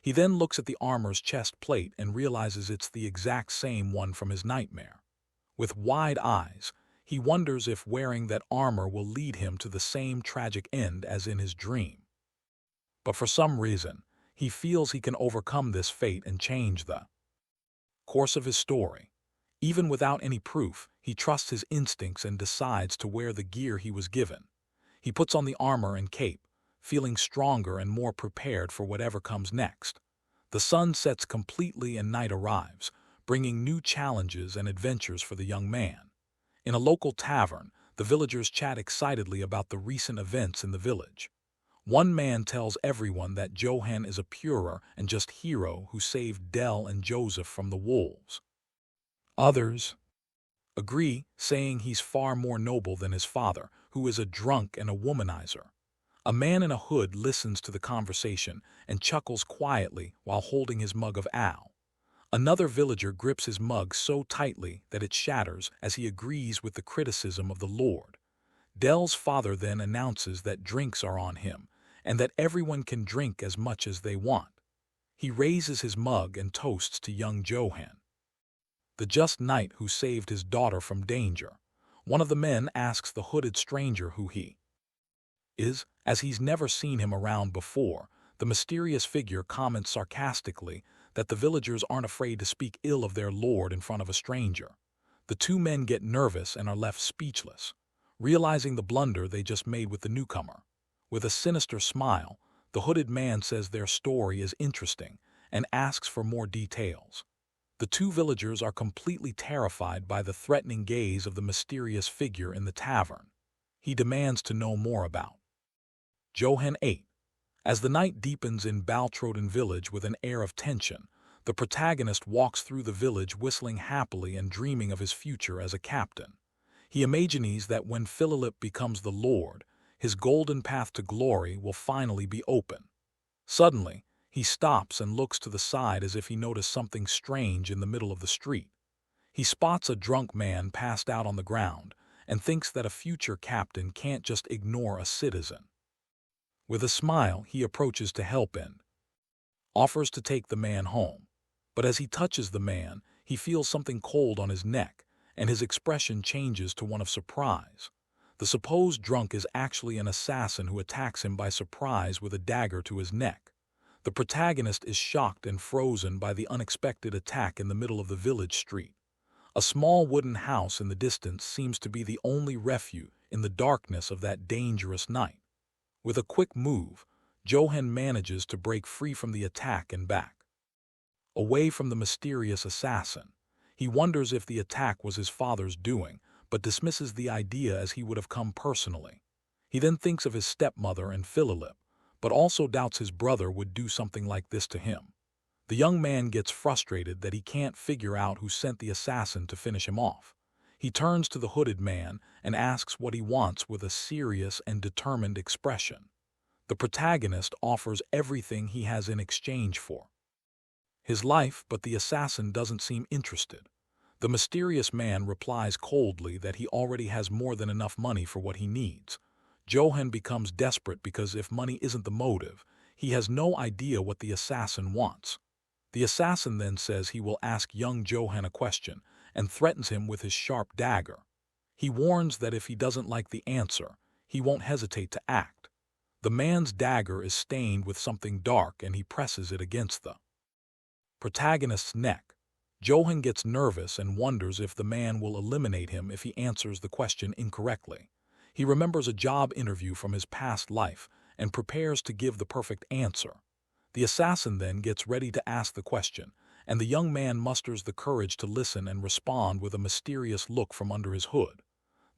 He then looks at the armor's chest plate and realizes it's the exact same one from his nightmare. With wide eyes, he wonders if wearing that armor will lead him to the same tragic end as in his dream. But for some reason, he feels he can overcome this fate and change the course of his story. Even without any proof, he trusts his instincts and decides to wear the gear he was given. He puts on the armor and cape, feeling stronger and more prepared for whatever comes next. The sun sets completely and night arrives, bringing new challenges and adventures for the young man. In a local tavern, the villagers chat excitedly about the recent events in the village. One man tells everyone that Johan is a purer and just hero who saved Dell and Joseph from the wolves. Others agree, saying he's far more noble than his father, who is a drunk and a womanizer. A man in a hood listens to the conversation and chuckles quietly while holding his mug of ale. Another villager grips his mug so tightly that it shatters as he agrees with the criticism of the Lord. Dell's father then announces that drinks are on him and that everyone can drink as much as they want. He raises his mug and toasts to young Johan, the just knight who saved his daughter from danger. One of the men asks the hooded stranger who he is, as he's never seen him around before. The mysterious figure comments sarcastically that the villagers aren't afraid to speak ill of their lord in front of a stranger. The two men get nervous and are left speechless, realizing the blunder they just made with the newcomer. With a sinister smile, the hooded man says their story is interesting and asks for more details. The two villagers are completely terrified by the threatening gaze of the mysterious figure in the tavern. He demands to know more about Johan 8. As the night deepens in Baltroden village with an air of tension, the protagonist walks through the village whistling happily and dreaming of his future as a captain. He imagines that when Philip becomes the lord, his golden path to glory will finally be open. Suddenly, he stops and looks to the side as if he noticed something strange in the middle of the street. He spots a drunk man passed out on the ground and thinks that a future captain can't just ignore a citizen. With a smile, he approaches to help and offers to take the man home. But as he touches the man, he feels something cold on his neck, and his expression changes to one of surprise. The supposed drunk is actually an assassin who attacks him by surprise with a dagger to his neck. The protagonist is shocked and frozen by the unexpected attack in the middle of the village street. A small wooden house in the distance seems to be the only refuge in the darkness of that dangerous night. With a quick move, Johan manages to break free from the attack and back away from the mysterious assassin. He wonders if the attack was his father's doing, but dismisses the idea as he would have come personally. He then thinks of his stepmother and Philip, but also doubts his brother would do something like this to him. The young man gets frustrated that he can't figure out who sent the assassin to finish him off. He turns to the hooded man and asks what he wants with a serious and determined expression. The protagonist offers everything he has in exchange for his life, but the assassin doesn't seem interested. The mysterious man replies coldly that he already has more than enough money for what he needs. Johan becomes desperate because if money isn't the motive, He has no idea what the assassin wants. The assassin then says he will ask young Johan a question and threatens him with his sharp dagger. He warns that if he doesn't like the answer, he won't hesitate to act. The man's dagger is stained with something dark and he presses it against the protagonist's neck. Johan gets nervous and wonders if the man will eliminate him if he answers the question incorrectly. He remembers a job interview from his past life and prepares to give the perfect answer. The assassin then gets ready to ask the question, and the young man musters the courage to listen and respond with a mysterious look from under his hood.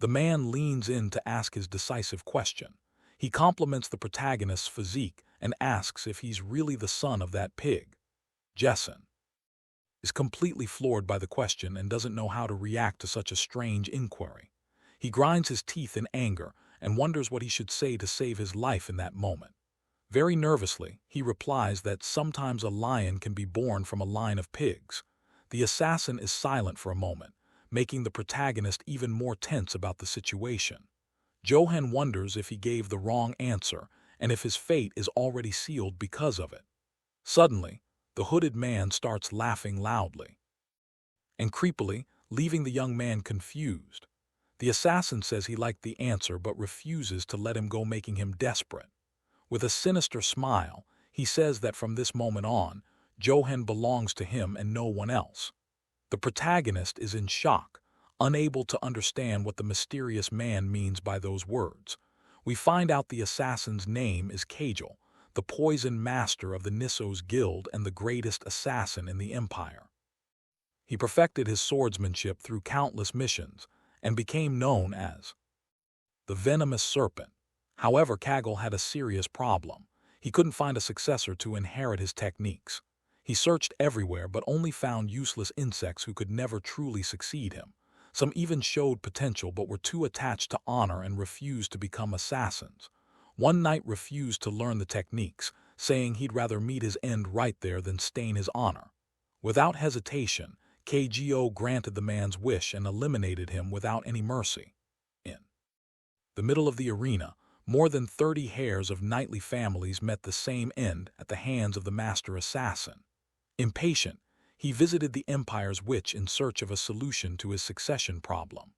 The man leans in to ask his decisive question. He compliments the protagonist's physique and asks if he's really the son of that pig. Jessen is completely floored by the question and doesn't know how to react to such a strange inquiry. He grinds his teeth in anger and wonders what he should say to save his life in that moment. Very nervously, he replies that sometimes a lion can be born from a line of pigs. The assassin is silent for a moment, making the protagonist even more tense about the situation. Johan wonders if he gave the wrong answer and if his fate is already sealed because of it. Suddenly, the hooded man starts laughing loudly and creepily, leaving the young man confused. The assassin says he liked the answer but refuses to let him go, making him desperate. With a sinister smile, he says that from this moment on, Johan belongs to him and no one else. The protagonist is in shock, unable to understand what the mysterious man means by those words. We find out the assassin's name is Kajal, the poison master of the Nisso's guild and the greatest assassin in the empire. He perfected his swordsmanship through countless missions and became known as the venomous serpent. However, Kajal had a serious problem. He couldn't find a successor to inherit his techniques. He searched everywhere but only found useless insects who could never truly succeed him. Some even showed potential but were too attached to honor and refused to become assassins. One knight refused to learn the techniques, saying he'd rather meet his end right there than stain his honor. Without hesitation, Kajal granted the man's wish and eliminated him without any mercy. In the middle of the arena, more than 30 heirs of knightly families met the same end at the hands of the master assassin. Impatient, he visited the empire's witch in search of a solution to his succession problem.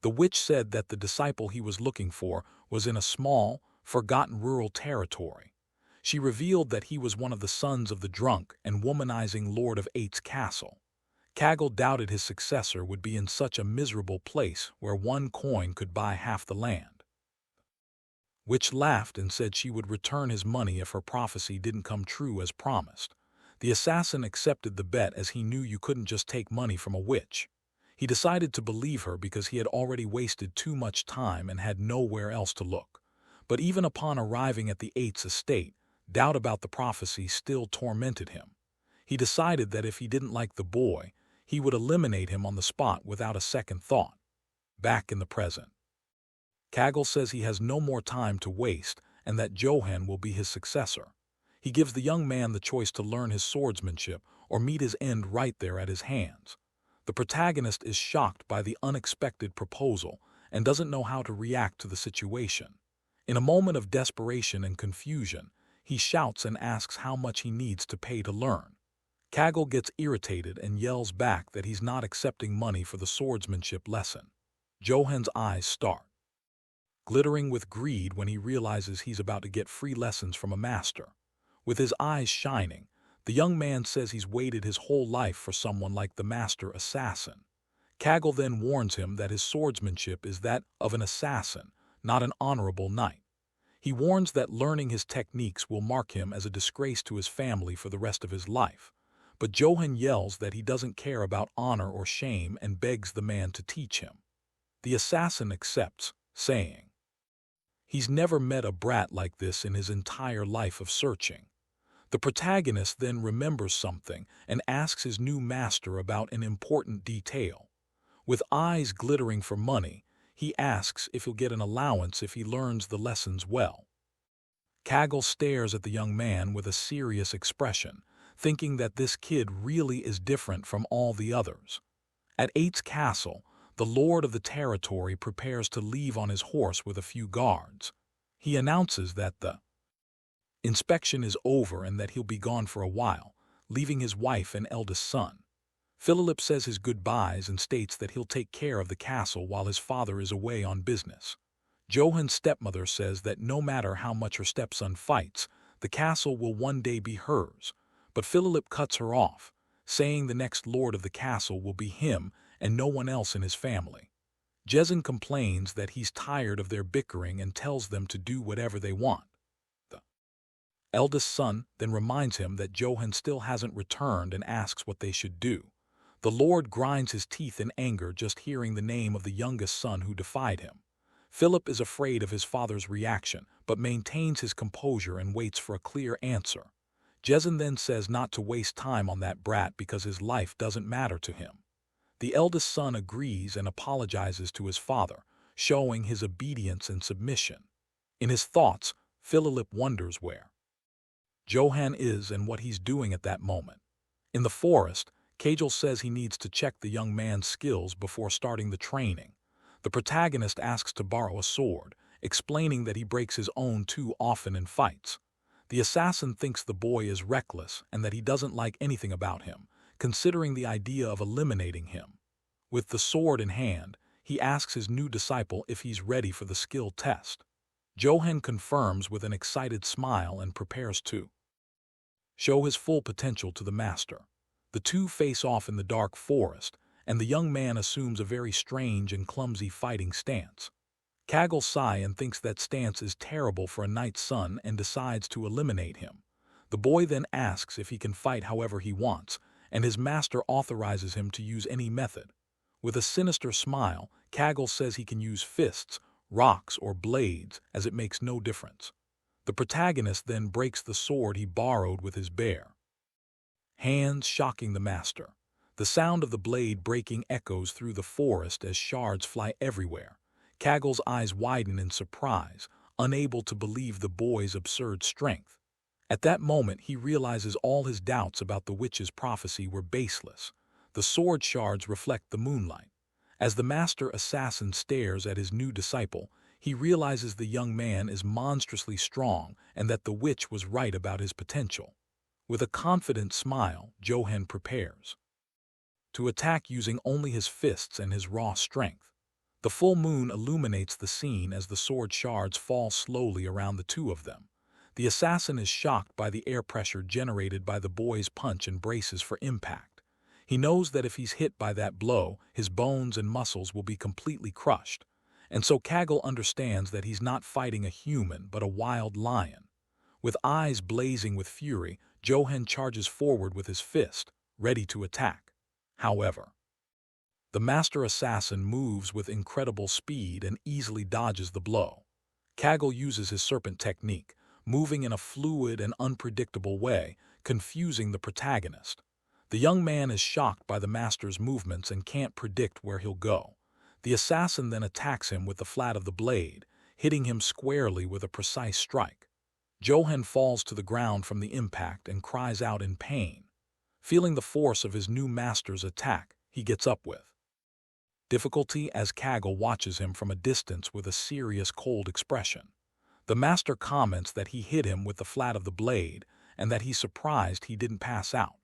The witch said that the disciple he was looking for was in a small, forgotten rural territory. She revealed that he was one of the sons of the drunk and womanizing lord of Eight's castle. Kajal doubted his successor would be in such a miserable place where one coin could buy half the land. Witch laughed and said she would return his money if her prophecy didn't come true as promised. The assassin accepted the bet as he knew you couldn't just take money from a witch. He decided to believe her because he had already wasted too much time and had nowhere else to look. But even upon arriving at the Eight's estate, doubt about the prophecy still tormented him. He decided that if he didn't like the boy, he would eliminate him on the spot without a second thought. Back in the present, Kajal says he has no more time to waste and that Johan will be his successor. He gives the young man the choice to learn his swordsmanship or meet his end right there at his hands. The protagonist is shocked by the unexpected proposal and doesn't know how to react to the situation. In a moment of desperation and confusion, he shouts and asks how much he needs to pay to learn. Kajal gets irritated and yells back that he's not accepting money for the swordsmanship lesson. Johan's eyes start glittering with greed when he realizes he's about to get free lessons from a master. With his eyes shining, the young man says he's waited his whole life for someone like the master assassin. Kajal then warns him that his swordsmanship is that of an assassin, not an honorable knight. He warns that learning his techniques will mark him as a disgrace to his family for the rest of his life. But Johan yells that he doesn't care about honor or shame and begs the man to teach him. The assassin accepts, saying he's never met a brat like this in his entire life of searching. The protagonist then remembers something and asks his new master about an important detail. With eyes glittering for money, he asks if he'll get an allowance if he learns the lessons well. Kajal stares at the young man with a serious expression, thinking that this kid really is different from all the others. At Eight's castle, the lord of the territory prepares to leave on his horse with a few guards. He announces that the inspection is over and that he'll be gone for a while, leaving his wife and eldest son. Philip says his goodbyes and states that he'll take care of the castle while his father is away on business. Johan's stepmother says that no matter how much her stepson fights, the castle will one day be hers, but Philip cuts her off, saying the next lord of the castle will be him and no one else in his family. Jezin complains that he's tired of their bickering and tells them to do whatever they want. The eldest son then reminds him that Johan still hasn't returned and asks what they should do. The lord grinds his teeth in anger just hearing the name of the youngest son who defied him. Philip is afraid of his father's reaction, but maintains his composure and waits for a clear answer. Jezin then says not to waste time on that brat because his life doesn't matter to him. The eldest son agrees and apologizes to his father, showing his obedience and submission. In his thoughts, Philip wonders where Johan is and what he's doing at that moment. In the forest, Kajal says he needs to check the young man's skills before starting the training. The protagonist asks to borrow a sword, explaining that he breaks his own too often in fights. The assassin thinks the boy is reckless and that he doesn't like anything about him, considering the idea of eliminating him. With the sword in hand, he asks his new disciple if he's ready for the skill test. Johan confirms with an excited smile and prepares to show his full potential to the master. The two face off in the dark forest, and the young man assumes a very strange and clumsy fighting stance. Kaggle sighs and thinks that stance is terrible for a knight's son and decides to eliminate him. The boy then asks if he can fight however he wants, and his master authorizes him to use any method. With a sinister smile, Kaggle says he can use fists, rocks, or blades, as it makes no difference. The protagonist then breaks the sword he borrowed with his bare hands, shocking the master. The sound of the blade breaking echoes through the forest as shards fly everywhere. Kaggle's eyes widen in surprise, unable to believe the boy's absurd strength. At that moment, he realizes all his doubts about the witch's prophecy were baseless. The sword shards reflect the moonlight. As the master assassin stares at his new disciple, he realizes the young man is monstrously strong and that the witch was right about his potential. With a confident smile, Johan prepares to attack using only his fists and his raw strength. The full moon illuminates the scene as the sword shards fall slowly around the two of them. The assassin is shocked by the air pressure generated by the boy's punch and braces for impact. He knows that if he's hit by that blow, his bones and muscles will be completely crushed. And so Kaggle understands that he's not fighting a human but a wild lion. With eyes blazing with fury, Johan charges forward with his fist, ready to attack. However, the master assassin moves with incredible speed and easily dodges the blow. Kaggle uses his serpent technique, moving in a fluid and unpredictable way, confusing the protagonist. The young man is shocked by the master's movements and can't predict where he'll go. The assassin then attacks him with the flat of the blade, hitting him squarely with a precise strike. Johan falls to the ground from the impact and cries out in pain. Feeling the force of his new master's attack, he gets up with difficulty as Kaggle watches him from a distance with a serious, cold expression. The master comments that he hit him with the flat of the blade and that he's surprised he didn't pass out.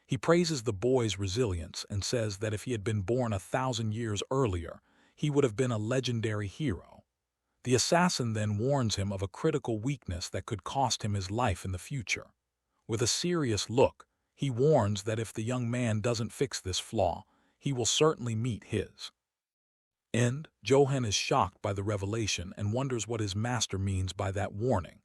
He praises the boy's resilience and says that if he had been born 1,000 years earlier, he would have been a legendary hero. The assassin then warns him of a critical weakness that could cost him his life in the future. With a serious look, he warns that if the young man doesn't fix this flaw, he will certainly meet his end. Johan is shocked by the revelation and wonders what his master means by that warning.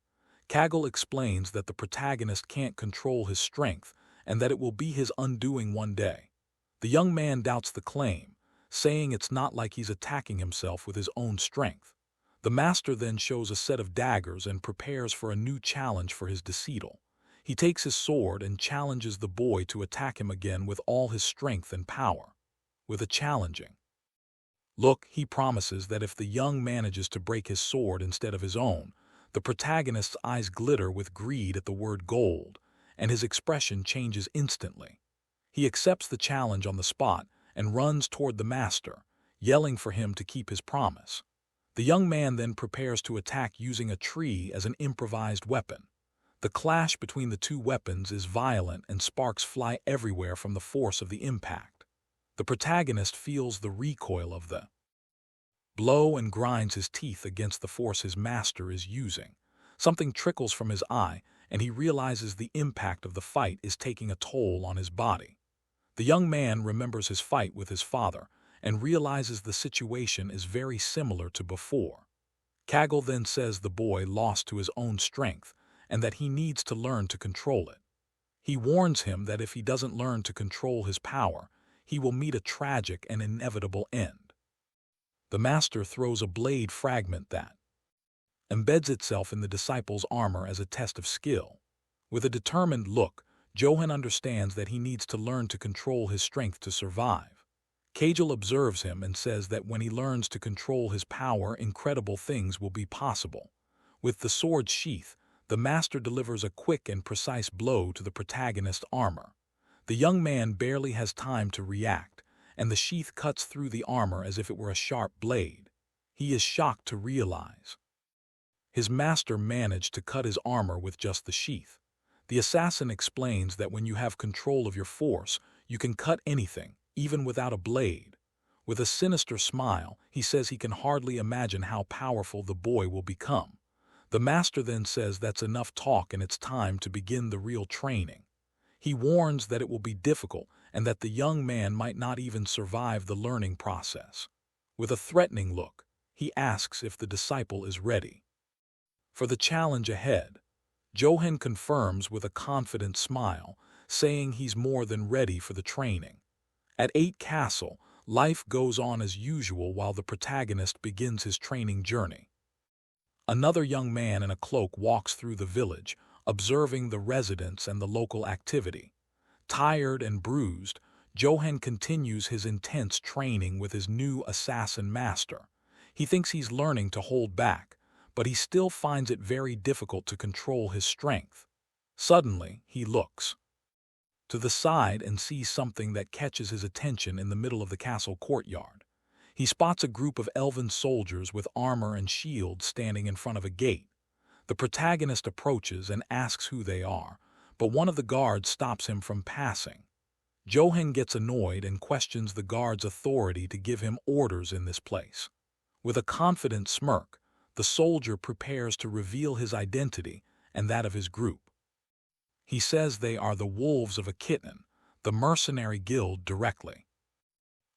Kaggle explains that the protagonist can't control his strength and that it will be his undoing one day. The young man doubts the claim, saying it's not like he's attacking himself with his own strength. The master then shows a set of daggers and prepares for a new challenge for his disciple. He takes his sword and challenges the boy to attack him again with all his strength and power. With a challenging look, he promises that if the young manages to break his sword instead of his own, the protagonist's eyes glitter with greed at the word gold, and his expression changes instantly. He accepts the challenge on the spot and runs toward the master, yelling for him to keep his promise. The young man then prepares to attack using a tree as an improvised weapon. The clash between the two weapons is violent and sparks fly everywhere from the force of the impact. The protagonist feels the recoil of the blow and grinds his teeth against the force his master is using. Something trickles from his eye, and he realizes the impact of the fight is taking a toll on his body. The young man remembers his fight with his father and realizes the situation is very similar to before. Kaggle then says the boy lost to his own strength and that he needs to learn to control it. He warns him that if he doesn't learn to control his power, he will meet a tragic and inevitable end. The master throws a blade fragment that embeds itself in the disciple's armor as a test of skill. With a determined look, Johan understands that he needs to learn to control his strength to survive. Kaggle observes him and says that when he learns to control his power, incredible things will be possible. With the sword's sheath, the master delivers a quick and precise blow to the protagonist's armor. The young man barely has time to react, and the sheath cuts through the armor as if it were a sharp blade. He is shocked to realize his master managed to cut his armor with just the sheath. The assassin explains that when you have control of your force, you can cut anything, even without a blade. With a sinister smile, he says he can hardly imagine how powerful the boy will become. The master then says that's enough talk and it's time to begin the real training. He warns that it will be difficult and that the young man might not even survive the learning process. With a threatening look, he asks if the disciple is ready for the challenge ahead. Johan confirms with a confident smile, saying he's more than ready for the training. At 8 Castle, life goes on as usual while the protagonist begins his training journey. Another young man in a cloak walks through the village, observing the residents and the local activity. Tired and bruised, Johan continues his intense training with his new assassin master. He thinks he's learning to hold back, but he still finds it very difficult to control his strength. Suddenly, he looks to the side and sees something that catches his attention in the middle of the castle courtyard. He spots a group of elven soldiers with armor and shields standing in front of a gate. The protagonist approaches and asks who they are, but one of the guards stops him from passing. Johan gets annoyed and questions the guard's authority to give him orders in this place. With a confident smirk, the soldier prepares to reveal his identity and that of his group. He says they are the Wolves of Akitnan, the mercenary guild directly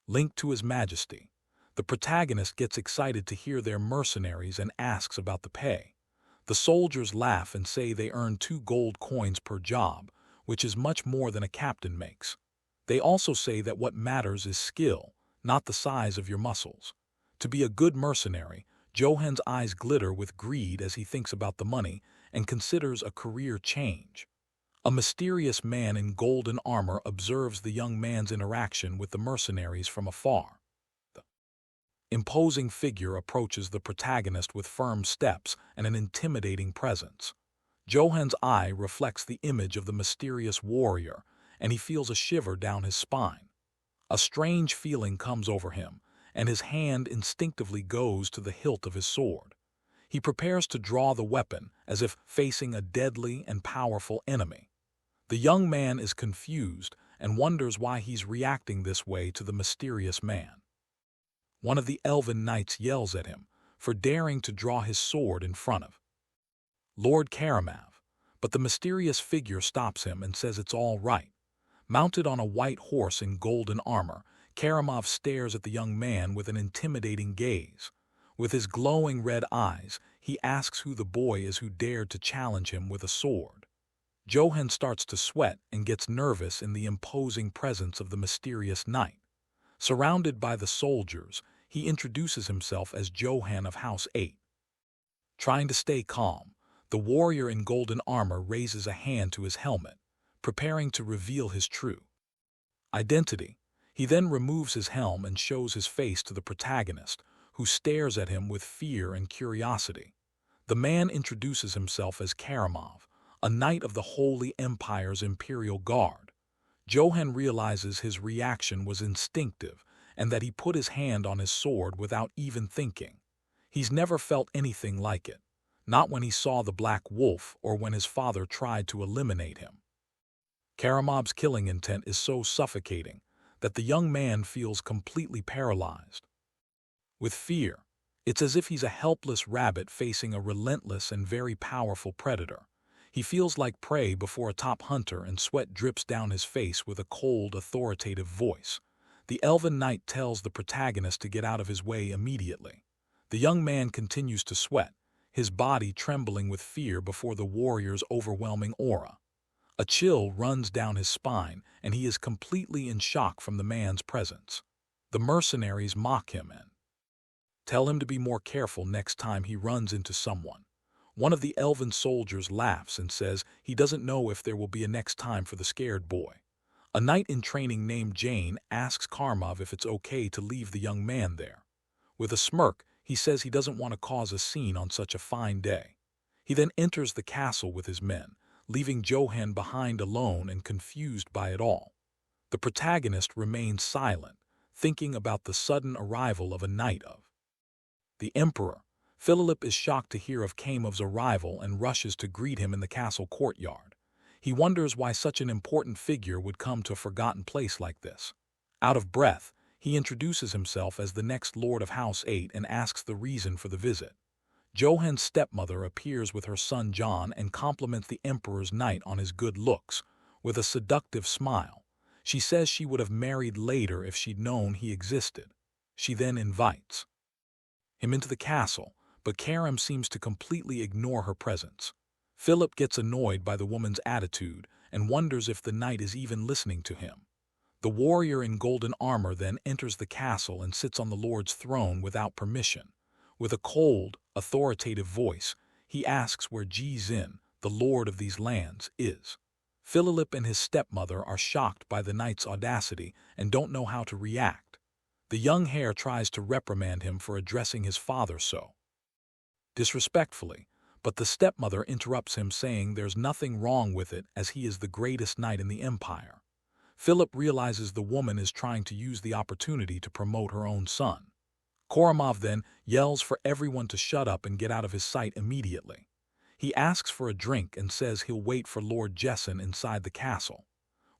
linked to His Majesty. The protagonist gets excited to hear they're mercenaries and asks about the pay. The soldiers laugh and say they earn 2 gold coins per job, which is much more than a captain makes. They also say that what matters is skill, not the size of your muscles. To be a good mercenary, Johan's eyes glitter with greed as he thinks about the money and considers a career change. A mysterious man in golden armor observes the young man's interaction with the mercenaries from afar. The imposing figure approaches the protagonist with firm steps and an intimidating presence. Johan's eye reflects the image of the mysterious warrior, and he feels a shiver down his spine. A strange feeling comes over him, and his hand instinctively goes to the hilt of his sword. He prepares to draw the weapon as if facing a deadly and powerful enemy. The young man is confused and wonders why he's reacting this way to the mysterious man. One of the elven knights yells at him for daring to draw his sword in front of Lord Karamav, but the mysterious figure stops him and says it's all right. Mounted on a white horse in golden armor, Karamov stares at the young man with an intimidating gaze. With his glowing red eyes, he asks who the boy is who dared to challenge him with a sword. Johan starts to sweat and gets nervous in the imposing presence of the mysterious knight. Surrounded by the soldiers, he introduces himself as Johan of House 8. Trying to stay calm, the warrior in golden armor raises a hand to his helmet, preparing to reveal his true identity. He then removes his helm and shows his face to the protagonist, who stares at him with fear and curiosity. The man introduces himself as Karamov, a knight of the Holy Empire's Imperial Guard. Johan realizes his reaction was instinctive and that he put his hand on his sword without even thinking. He's never felt anything like it. not when he saw the Black Wolf or when his father tried to eliminate him. Karamov's killing intent is so suffocating that the young man feels completely paralyzed. With fear, it's as if he's a helpless rabbit facing a relentless and very powerful predator. He feels like prey before a top hunter, and sweat drips down his face with a cold, authoritative voice. The elven knight tells the protagonist to get out of his way immediately. The young man continues to sweat, his body trembling with fear before the warrior's overwhelming aura. A chill runs down his spine, and he is completely in shock from the man's presence. The mercenaries mock him and tell him to be more careful next time he runs into someone. One of the elven soldiers laughs and says he doesn't know if there will be a next time for the scared boy. A knight in training named Jane asks Karamov if it's okay to leave the young man there. With a smirk, he says he doesn't want to cause a scene on such a fine day. He then enters the castle with his men, leaving Johan behind alone and confused by it all. The protagonist remains silent, thinking about the sudden arrival of a knight of the Emperor. Philip is shocked to hear of Kamov's arrival and rushes to greet him in the castle courtyard. He wonders why such an important figure would come to a forgotten place like this. Out of breath, he introduces himself as the next Lord of House 8 and asks the reason for the visit. Johan's stepmother appears with her son John and compliments the Emperor's knight on his good looks. With a seductive smile, she says she would have married later if she'd known he existed. She then invites him into the castle, but Karam seems to completely ignore her presence. Philip gets annoyed by the woman's attitude and wonders if the knight is even listening to him. The warrior in golden armor then enters the castle and sits on the Lord's throne without permission. With a cold, authoritative voice, he asks where Ji-Zin, the lord of these lands, is. Philip and his stepmother are shocked by the knight's audacity and don't know how to react. The young heir tries to reprimand him for addressing his father so disrespectfully, but the stepmother interrupts him, saying there's nothing wrong with it as he is the greatest knight in the empire. Philip realizes the woman is trying to use the opportunity to promote her own son. Karamov then yells for everyone to shut up and get out of his sight immediately. He asks for a drink and says he'll wait for Lord Jessen inside the castle.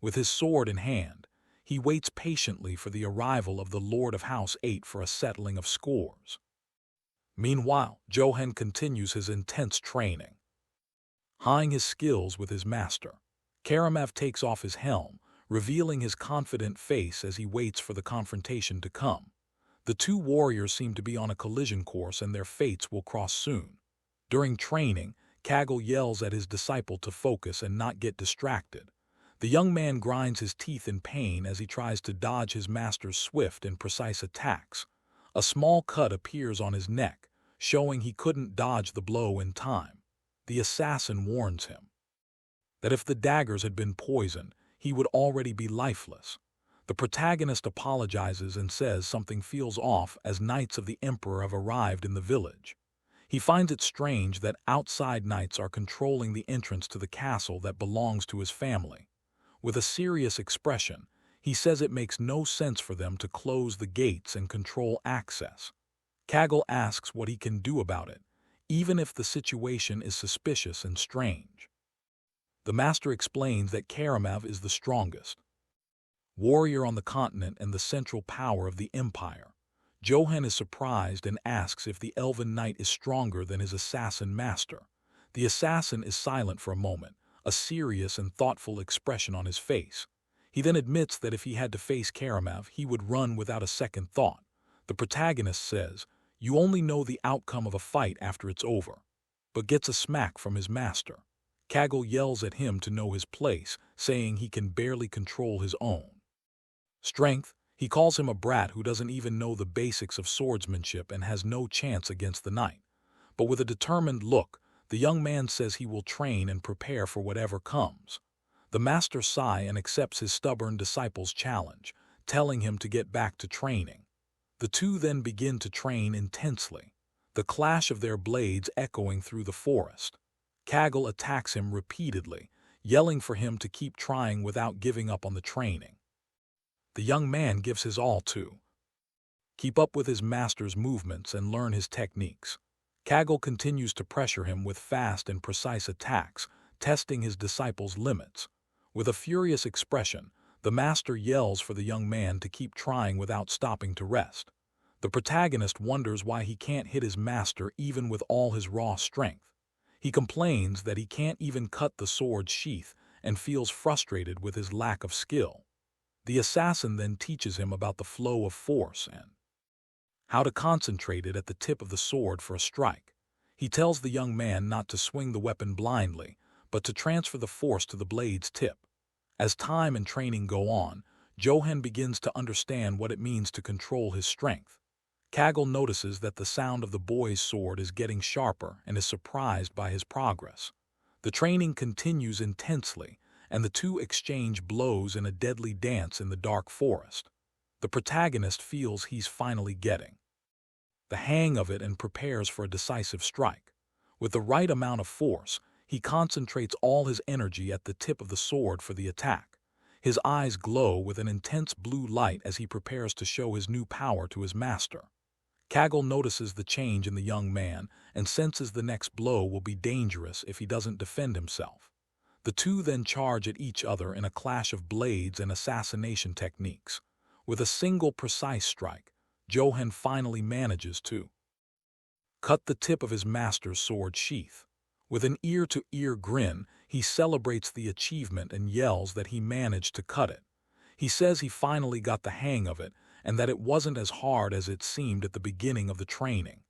With his sword in hand, he waits patiently for the arrival of the Lord of House 8 for a settling of scores. Meanwhile, Johan continues his intense training, eyeing his skills with his master. Karamov takes off his helm, revealing his confident face as he waits for the confrontation to come. The two warriors seem to be on a collision course and their fates will cross soon. During training, Kaggle yells at his disciple to focus and not get distracted. The young man grinds his teeth in pain as he tries to dodge his master's swift and precise attacks. A small cut appears on his neck, showing he couldn't dodge the blow in time. The assassin warns him that if the daggers had been poisoned, he would already be lifeless. The protagonist apologizes and says something feels off as knights of the Emperor have arrived in the village. He finds it strange that outside knights are controlling the entrance to the castle that belongs to his family. With a serious expression, he says it makes no sense for them to close the gates and control access. Kaggle asks what he can do about it, even if the situation is suspicious and strange. The master explains that Karamov is the strongest warrior on the continent and the central power of the empire. Johan is surprised and asks if the elven knight is stronger than his assassin master. The assassin is silent for a moment, a serious and thoughtful expression on his face. He then admits that if he had to face Karamov, he would run without a second thought. The protagonist says, "You only know the outcome of a fight after it's over," but gets a smack from his master. Kaggle yells at him to know his place, saying he can barely control his own strength. He calls him a brat who doesn't even know the basics of swordsmanship and has no chance against the knight. But with a determined look, the young man says he will train and prepare for whatever comes. The master sighs and accepts his stubborn disciple's challenge, telling him to get back to training. The two then begin to train intensely, the clash of their blades echoing through the forest. Kaggle attacks him repeatedly, yelling for him to keep trying without giving up on the training. The young man gives his all to keep up with his master's movements and learn his techniques. Kaggle continues to pressure him with fast and precise attacks, testing his disciple's limits. With a furious expression, the master yells for the young man to keep trying without stopping to rest. The protagonist wonders why he can't hit his master even with all his raw strength. He complains that he can't even cut the sword's sheath and feels frustrated with his lack of skill. The assassin then teaches him about the flow of force and how to concentrate it at the tip of the sword for a strike. He tells the young man not to swing the weapon blindly, but to transfer the force to the blade's tip. As time and training go on, Johan begins to understand what it means to control his strength. Kaggle notices that the sound of the boy's sword is getting sharper and is surprised by his progress. The training continues intensely, and the two exchange blows in a deadly dance in the dark forest. The protagonist feels he's finally getting the hang of it and prepares for a decisive strike. With the right amount of force, he concentrates all his energy at the tip of the sword for the attack. His eyes glow with an intense blue light as he prepares to show his new power to his master. Kaggle notices the change in the young man and senses the next blow will be dangerous if he doesn't defend himself. The two then charge at each other in a clash of blades and assassination techniques. With a single precise strike, Johan finally manages to cut the tip of his master's sword sheath. With an ear-to-ear grin, he celebrates the achievement and yells that he managed to cut it. He says he finally got the hang of it and that it wasn't as hard as it seemed at the beginning of the training.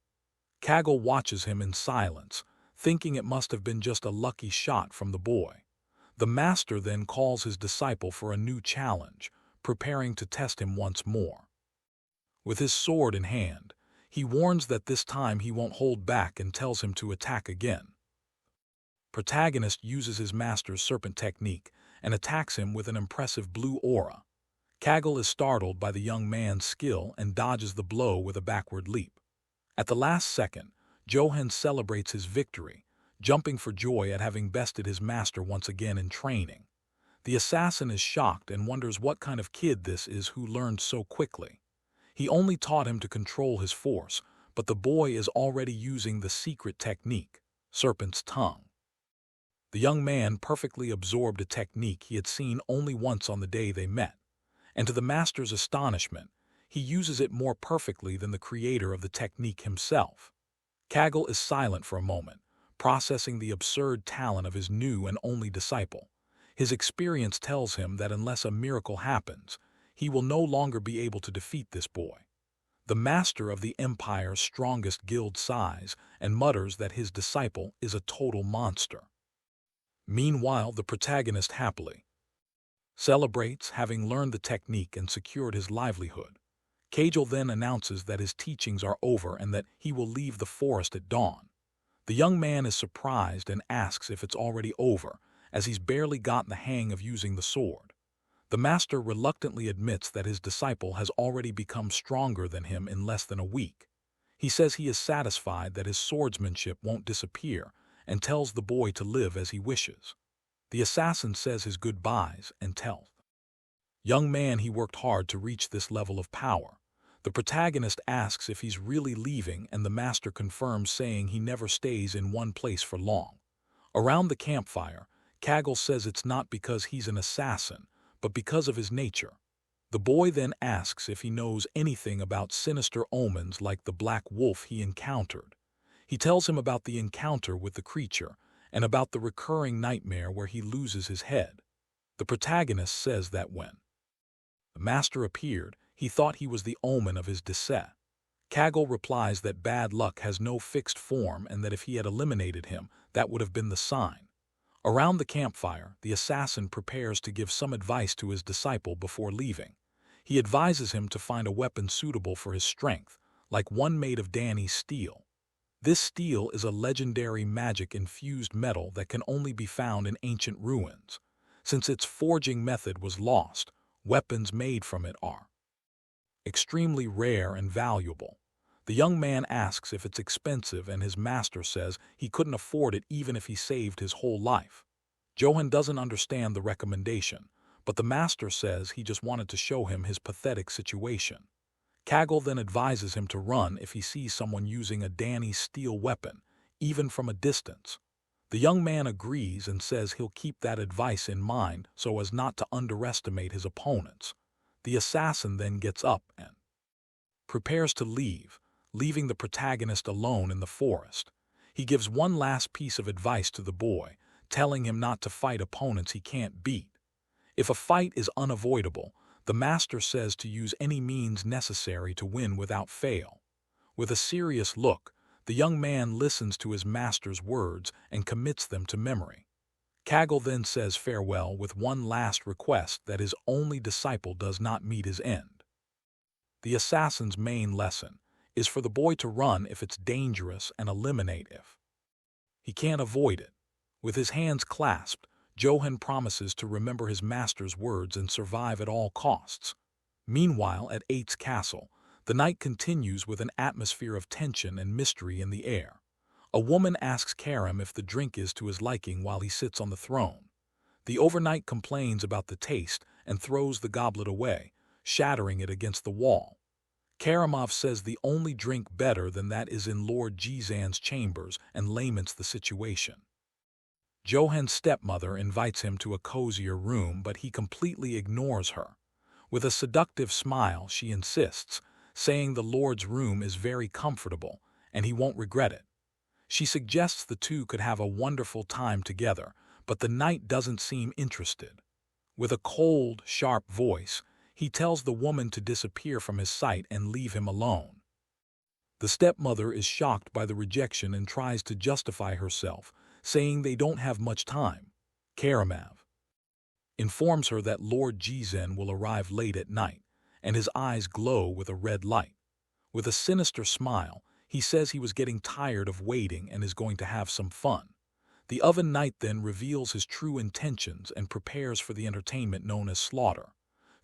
Kaggle watches him in silence, thinking it must have been just a lucky shot from the boy. The master then calls his disciple for a new challenge, preparing to test him once more. With his sword in hand, he warns that this time he won't hold back and tells him to attack again. Protagonist uses his master's serpent technique and attacks him with an impressive blue aura. Kaggle is startled by the young man's skill and dodges the blow with a backward leap. At the last second, Johan celebrates his victory, jumping for joy at having bested his master once again in training. The assassin is shocked and wonders what kind of kid this is who learned so quickly. He only taught him to control his force, but the boy is already using the secret technique, serpent's tongue. The young man perfectly absorbed a technique he had seen only once on the day they met, and to the master's astonishment, he uses it more perfectly than the creator of the technique himself. Kaggle is silent for a moment, processing the absurd talent of his new and only disciple. His experience tells him that unless a miracle happens, he will no longer be able to defeat this boy. The master of the Empire's strongest guild sighs and mutters that his disciple is a total monster. Meanwhile, the protagonist happily celebrates having learned the technique and secured his livelihood. Kaggle then announces that his teachings are over and that he will leave the forest at dawn. The young man is surprised and asks if it's already over, as he's barely gotten the hang of using the sword. The master reluctantly admits that his disciple has already become stronger than him in less than a week. He says he is satisfied that his swordsmanship won't disappear and tells the boy to live as he wishes. The assassin says his goodbyes and tells the young man he worked hard to reach this level of power. The protagonist asks if he's really leaving, and the master confirms, saying he never stays in one place for long. Around the campfire, Kaggle says it's not because he's an assassin, but because of his nature. The boy then asks if he knows anything about sinister omens like the black wolf he encountered. He tells him about the encounter with the creature and about the recurring nightmare where he loses his head. The protagonist says that when the master appeared, he thought he was the omen of his decease. Kaggle replies that bad luck has no fixed form and that if he had eliminated him, that would have been the sign. Around the campfire, the assassin prepares to give some advice to his disciple before leaving. He advises him to find a weapon suitable for his strength, like one made of Danny's steel. This steel is a legendary magic-infused metal that can only be found in ancient ruins. Since its forging method was lost, weapons made from it are extremely rare and valuable. The young man asks if it's expensive, and his master says he couldn't afford it even if he saved his whole life. Johan doesn't understand the recommendation, but the master says he just wanted to show him his pathetic situation. Kaggle then advises him to run if he sees someone using a Danny's steel weapon, even from a distance. The young man agrees and says he'll keep that advice in mind so as not to underestimate his opponents. The assassin then gets up and prepares to leave, leaving the protagonist alone in the forest. He gives one last piece of advice to the boy, telling him not to fight opponents he can't beat. If a fight is unavoidable, the master says to use any means necessary to win without fail. With a serious look, the young man listens to his master's words and commits them to memory. Kaggle then says farewell with one last request that his only disciple does not meet his end. The assassin's main lesson is for the boy to run if it's dangerous and eliminate if he can't avoid it. With his hands clasped, Johan promises to remember his master's words and survive at all costs. Meanwhile, at Eight's castle, the night continues with an atmosphere of tension and mystery in the air. A woman asks Karam if the drink is to his liking while he sits on the throne. The overnight complains about the taste and throws the goblet away, shattering it against the wall. Karamov says the only drink better than that is in Lord Jizan's chambers and laments the situation. Johan's stepmother invites him to a cozier room, but he completely ignores her. With a seductive smile, she insists, saying the Lord's room is very comfortable and he won't regret it. She suggests the two could have a wonderful time together, but the knight doesn't seem interested. With a cold, sharp voice, he tells the woman to disappear from his sight and leave him alone. The stepmother is shocked by the rejection and tries to justify herself, saying they don't have much time. Karamov informs her that Lord Jizan will arrive late at night, and his eyes glow with a red light. With a sinister smile, he says he was getting tired of waiting and is going to have some fun. The oven knight then reveals his true intentions and prepares for the entertainment known as slaughter.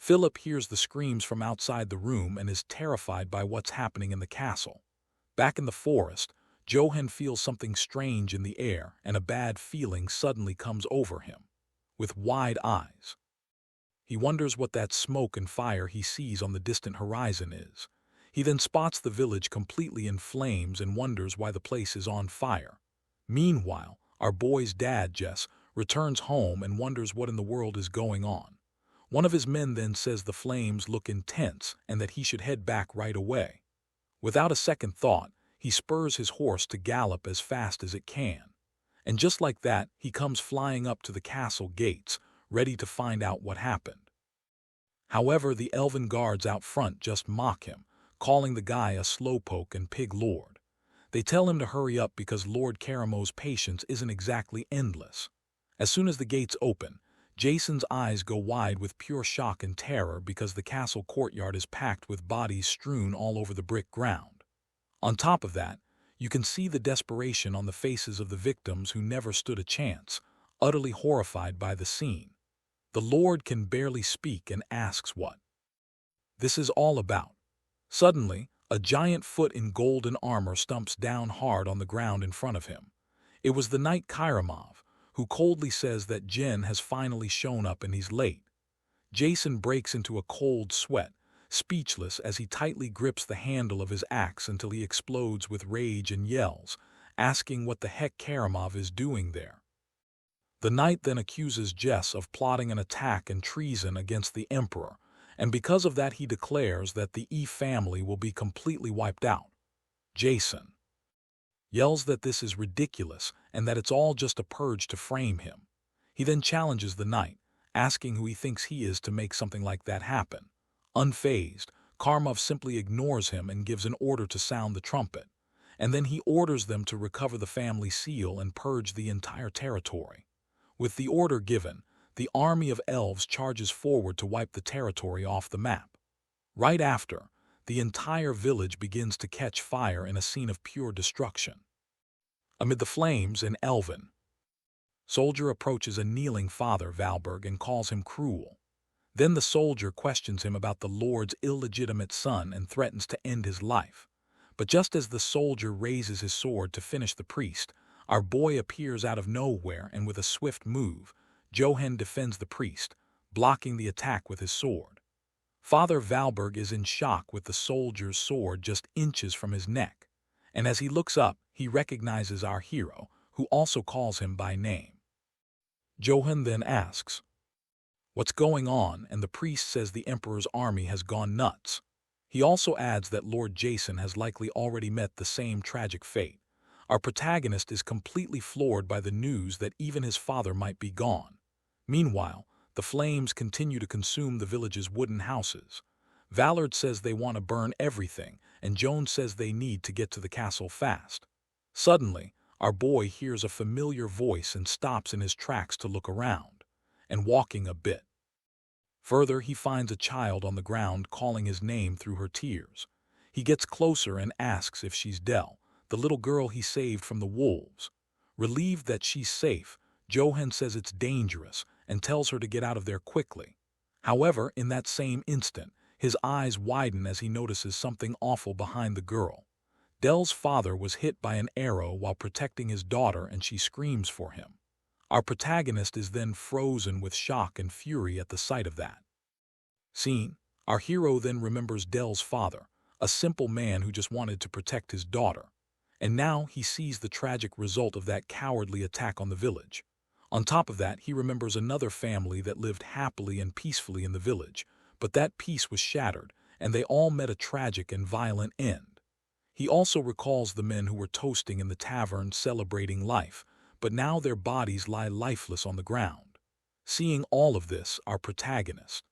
Philip hears the screams from outside the room and is terrified by what's happening in the castle. Back in the forest, Johan feels something strange in the air and a bad feeling suddenly comes over him. With wide eyes, he wonders what that smoke and fire he sees on the distant horizon is. He then spots the village completely in flames and wonders why the place is on fire. Meanwhile, our boy's dad, Jess, returns home and wonders what in the world is going on. One of his men then says the flames look intense and that he should head back right away. Without a second thought, he spurs his horse to gallop as fast as it can. And just like that, he comes flying up to the castle gates, ready to find out what happened. However, the elven guards out front just mock him, calling the guy a slowpoke and pig lord. They tell him to hurry up because Lord Karamo's patience isn't exactly endless. As soon as the gates open, Jason's eyes go wide with pure shock and terror because the castle courtyard is packed with bodies strewn all over the brick ground. On top of that, you can see the desperation on the faces of the victims who never stood a chance, utterly horrified by the scene. The Lord can barely speak and asks what this is all about. Suddenly, a giant foot in golden armor stumps down hard on the ground in front of him. It was the knight Karamov, who coldly says that Jen has finally shown up and he's late. Jason breaks into a cold sweat, speechless as he tightly grips the handle of his axe until he explodes with rage and yells, asking what the heck Karamov is doing there. The knight then accuses Jess of plotting an attack and treason against the emperor, and because of that he declares that the E family will be completely wiped out. Jason yells that this is ridiculous and that it's all just a purge to frame him. He then challenges the knight, asking who he thinks he is to make something like that happen. Unfazed, Karmov simply ignores him and gives an order to sound the trumpet, and then he orders them to recover the family seal and purge the entire territory. With the order given, the army of elves charges forward to wipe the territory off the map. Right after, the entire village begins to catch fire in a scene of pure destruction. Amid the flames, an elven soldier approaches a kneeling Father Valberg and calls him cruel. Then the soldier questions him about the Lord's illegitimate son and threatens to end his life. But just as the soldier raises his sword to finish the priest, our boy appears out of nowhere and with a swift move, Johan defends the priest, blocking the attack with his sword. Father Valberg is in shock with the soldier's sword just inches from his neck, and as he looks up, he recognizes our hero, who also calls him by name. Johan then asks, "What's going on?" and the priest says the Emperor's army has gone nuts. He also adds that Lord Jason has likely already met the same tragic fate. Our protagonist is completely floored by the news that even his father might be gone. Meanwhile, the flames continue to consume the village's wooden houses. Vallard says they want to burn everything, and Jones says they need to get to the castle fast. Suddenly, our boy hears a familiar voice and stops in his tracks to look around, and walking a bit further, he finds a child on the ground calling his name through her tears. He gets closer and asks if she's Dell, the little girl he saved from the wolves. Relieved that she's safe, Johan says it's dangerous and tells her to get out of there quickly. However, in that same instant, his eyes widen as he notices something awful behind the girl. Dell's father was hit by an arrow while protecting his daughter, and she screams for him. Our protagonist is then frozen with shock and fury at the sight of that scene. Our hero then remembers Dell's father, a simple man who just wanted to protect his daughter, and now he sees the tragic result of that cowardly attack on the village. On top of that, he remembers another family that lived happily and peacefully in the village, but that peace was shattered, and they all met a tragic and violent end. He also recalls the men who were toasting in the tavern celebrating life, but now their bodies lie lifeless on the ground. Seeing all of this, our protagonist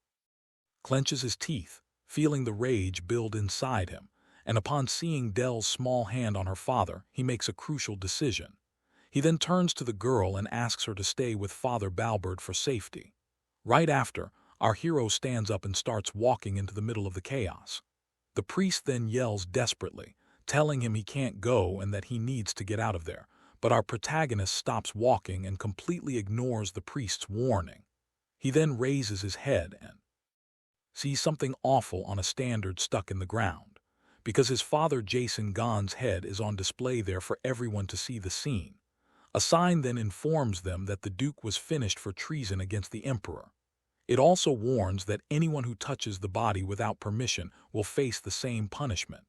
clenches his teeth, feeling the rage build inside him, and upon seeing Dell's small hand on her father, he makes a crucial decision. He then turns to the girl and asks her to stay with Father Balbert for safety. Right after, our hero stands up and starts walking into the middle of the chaos. The priest then yells desperately, telling him he can't go and that he needs to get out of there, but our protagonist stops walking and completely ignores the priest's warning. He then raises his head and sees something awful on a standard stuck in the ground. Because his father Jason Gahn's head is on display there for everyone to see the scene. A sign then informs them that the Duke was finished for treason against the Emperor. It also warns that anyone who touches the body without permission will face the same punishment.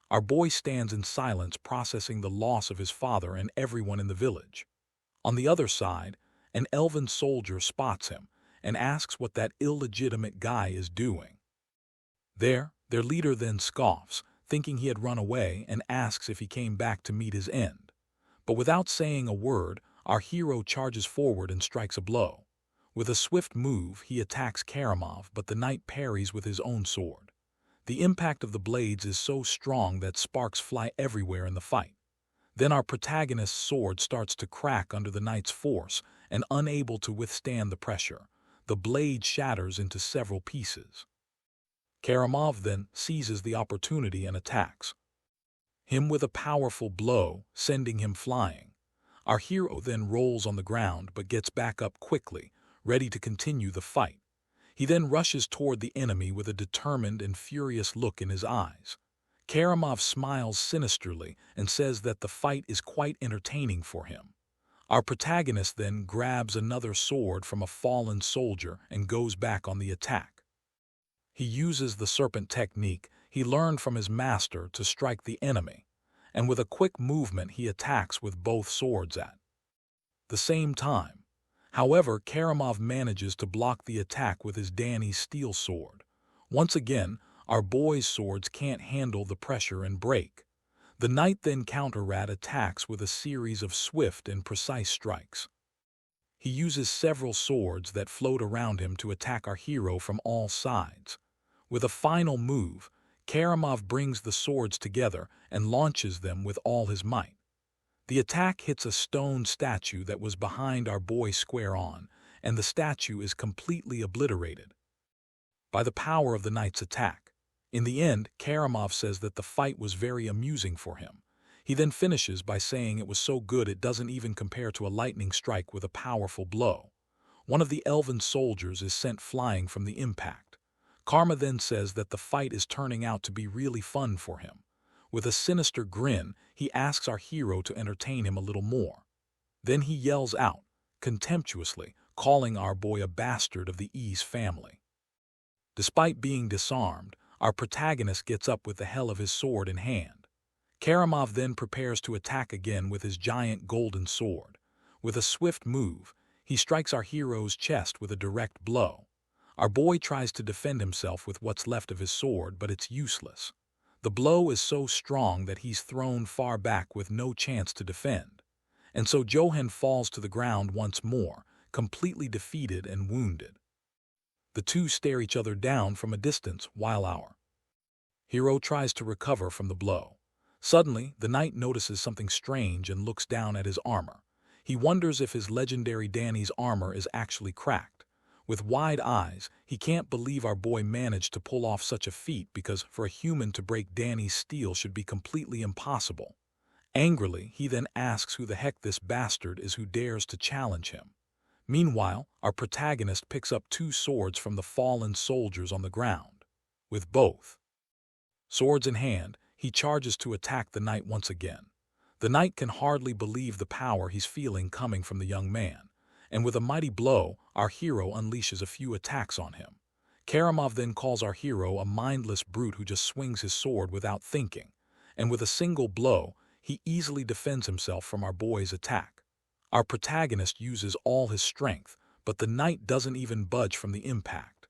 Our boy stands in silence, processing the loss of his father and everyone in the village. On the other side, an elven soldier spots him and asks what that illegitimate guy is doing. Their leader then scoffs, thinking he had run away, and asks if he came back to meet his end. But without saying a word, our hero charges forward and strikes a blow. With a swift move, he attacks Karamov, but the knight parries with his own sword. The impact of the blades is so strong that sparks fly everywhere in the fight. Then our protagonist's sword starts to crack under the knight's force, and unable to withstand the pressure, the blade shatters into several pieces. Karamov then seizes the opportunity and attacks him with a powerful blow, sending him flying. Our hero then rolls on the ground but gets back up quickly, ready to continue the fight. He then rushes toward the enemy with a determined and furious look in his eyes. Karamov smiles sinisterly and says that the fight is quite entertaining for him. Our protagonist then grabs another sword from a fallen soldier and goes back on the attack. He uses the serpent technique he learned from his master to strike the enemy, and with a quick movement he attacks with both swords at the same time. However, Karamov manages to block the attack with his Danny's steel sword. Once again, our boy's swords can't handle the pressure and break. The knight then counter-attacks with a series of swift and precise strikes. He uses several swords that float around him to attack our hero from all sides. With a final move, Karamov brings the swords together and launches them with all his might. The attack hits a stone statue that was behind our boy square on, and the statue is completely obliterated by the power of the knight's attack. In the end, Karamov says that the fight was very amusing for him. He then finishes by saying it was so good it doesn't even compare to a lightning strike with a powerful blow. One of the elven soldiers is sent flying from the impact. Karma then says that the fight is turning out to be really fun for him. With a sinister grin, he asks our hero to entertain him a little more. Then he yells out, contemptuously, calling our boy a bastard of the Ease family. Despite being disarmed, our protagonist gets up with the hell of his sword in hand. Karamov then prepares to attack again with his giant golden sword. With a swift move, he strikes our hero's chest with a direct blow. Our boy tries to defend himself with what's left of his sword, but it's useless. The blow is so strong that he's thrown far back with no chance to defend. And so Johan falls to the ground once more, completely defeated and wounded. The two stare each other down from a distance while our hero tries to recover from the blow. Suddenly, the knight notices something strange and looks down at his armor. He wonders if his legendary Danny's armor is actually cracked. With wide eyes, he can't believe our boy managed to pull off such a feat because for a human to break Danny's steel should be completely impossible. Angrily, he then asks who the heck this bastard is who dares to challenge him. Meanwhile, our protagonist picks up two swords from the fallen soldiers on the ground. With both swords in hand, he charges to attack the knight once again. The knight can hardly believe the power he's feeling coming from the young man, and with a mighty blow, our hero unleashes a few attacks on him. Karamov then calls our hero a mindless brute who just swings his sword without thinking, and with a single blow, he easily defends himself from our boy's attack. Our protagonist uses all his strength, but the knight doesn't even budge from the impact.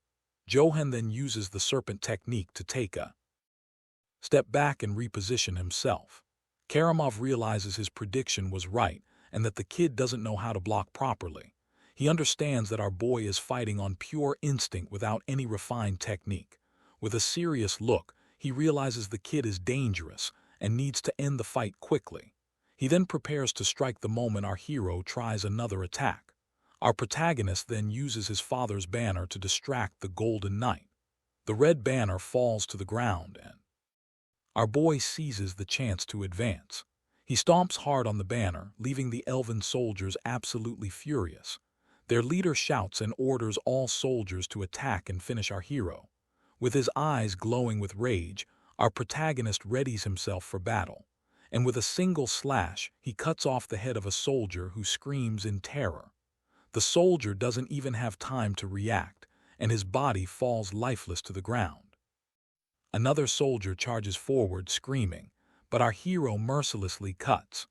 Johan then uses the serpent technique to take a step back and reposition himself. Karamov realizes his prediction was right and that the kid doesn't know how to block properly. He understands that our boy is fighting on pure instinct without any refined technique. With a serious look, he realizes the kid is dangerous and needs to end the fight quickly. He then prepares to strike the moment our hero tries another attack. Our protagonist then uses his father's banner to distract the Golden Knight. The red banner falls to the ground and our boy seizes the chance to advance. He stomps hard on the banner, leaving the elven soldiers absolutely furious. Their leader shouts and orders all soldiers to attack and finish our hero. With his eyes glowing with rage, our protagonist readies himself for battle. And with a single slash, he cuts off the head of a soldier who screams in terror. The soldier doesn't even have time to react, and his body falls lifeless to the ground. Another soldier charges forward screaming, but our hero mercilessly cuts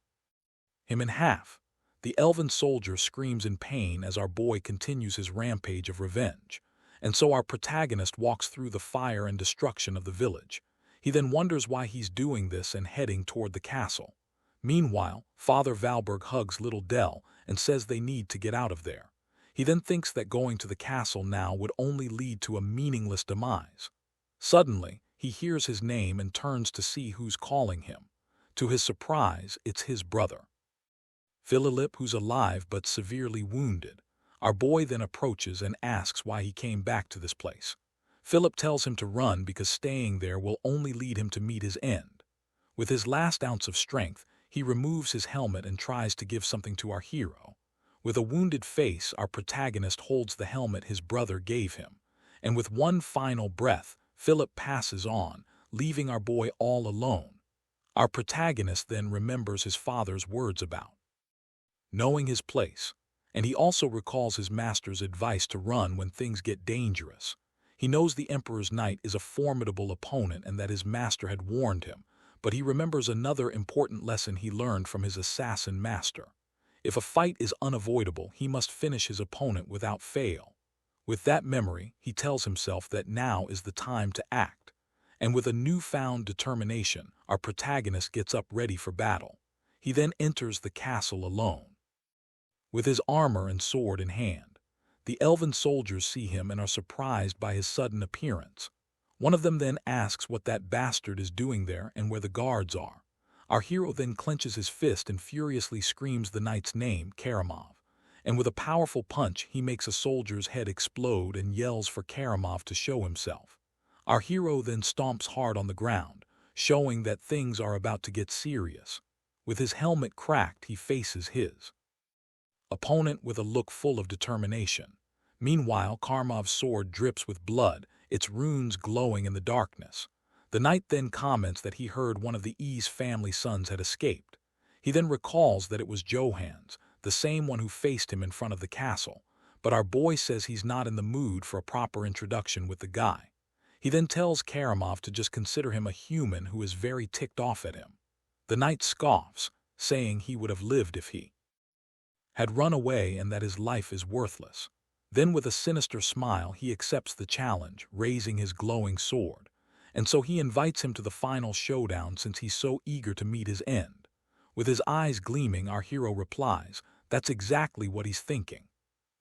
him in half. The elven soldier screams in pain as our boy continues his rampage of revenge, and so our protagonist walks through the fire and destruction of the village. He then wonders why he's doing this and heading toward the castle. Meanwhile, Father Valberg hugs little Dell and says they need to get out of there. He then thinks that going to the castle now would only lead to a meaningless demise. Suddenly, he hears his name and turns to see who's calling him. To his surprise, it's his brother Philip, who's alive but severely wounded. Our boy then approaches and asks why he came back to this place. Philip tells him to run because staying there will only lead him to meet his end. With his last ounce of strength, he removes his helmet and tries to give something to our hero. With a wounded face, our protagonist holds the helmet his brother gave him, and with one final breath, Philip passes on, leaving our boy all alone. Our protagonist then remembers his father's words about knowing his place, and he also recalls his master's advice to run when things get dangerous. He knows the Emperor's Knight is a formidable opponent and that his master had warned him, but he remembers another important lesson he learned from his assassin master. If a fight is unavoidable, he must finish his opponent without fail. With that memory, he tells himself that now is the time to act. And with a newfound determination, our protagonist gets up ready for battle. He then enters the castle alone, with his armor and sword in hand. The elven soldiers see him and are surprised by his sudden appearance. One of them then asks what that bastard is doing there and where the guards are. Our hero then clenches his fist and furiously screams the knight's name, Karamov. And with a powerful punch, he makes a soldier's head explode and yells for Karamov to show himself. Our hero then stomps hard on the ground, showing that things are about to get serious. With his helmet cracked, he faces his opponent with a look full of determination. Meanwhile, Karamov's sword drips with blood, its runes glowing in the darkness. The knight then comments that he heard one of the E's family sons had escaped. He then recalls that it was Johan's, the same one who faced him in front of the castle, but our boy says he's not in the mood for a proper introduction with the guy. He then tells Karamov to just consider him a human who is very ticked off at him. The knight scoffs, saying he would have lived if he had run away and that his life is worthless. Then with a sinister smile he accepts the challenge, raising his glowing sword. And so he invites him to the final showdown since he's so eager to meet his end. With his eyes gleaming, our hero replies, "That's exactly what he's thinking."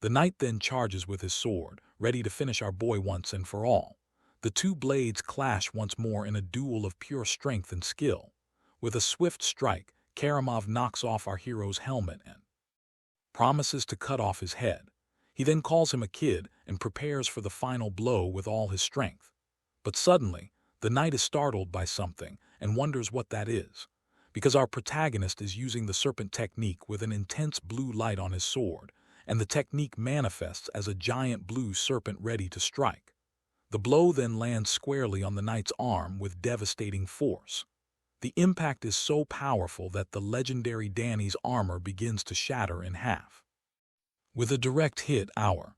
The knight then charges with his sword, ready to finish our boy once and for all. The two blades clash once more in a duel of pure strength and skill. With a swift strike, Karamov knocks off our hero's helmet and promises to cut off his head. He then calls him a kid and prepares for the final blow with all his strength. But suddenly, the knight is startled by something and wonders what that is, because our protagonist is using the serpent technique with an intense blue light on his sword, and the technique manifests as a giant blue serpent ready to strike. The blow then lands squarely on the knight's arm with devastating force. The impact is so powerful that the legendary Danny's armor begins to shatter in half. With a direct hit, our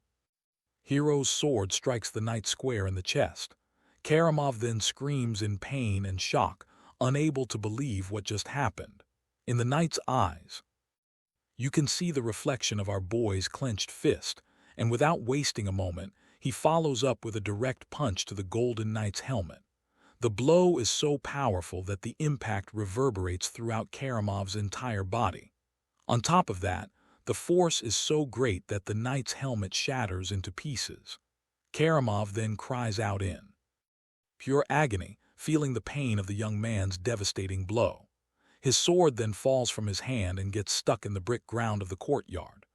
hero's sword strikes the knight square in the chest. Karamov then screams in pain and shock, unable to believe what just happened. In the knight's eyes, you can see the reflection of our boy's clenched fist, and without wasting a moment, he follows up with a direct punch to the Golden Knight's helmet. The blow is so powerful that the impact reverberates throughout Karamov's entire body. On top of that, the force is so great that the knight's helmet shatters into pieces. Karamov then cries out in pure agony, feeling the pain of the young man's devastating blow. His sword then falls from his hand and gets stuck in the brick ground of the courtyard.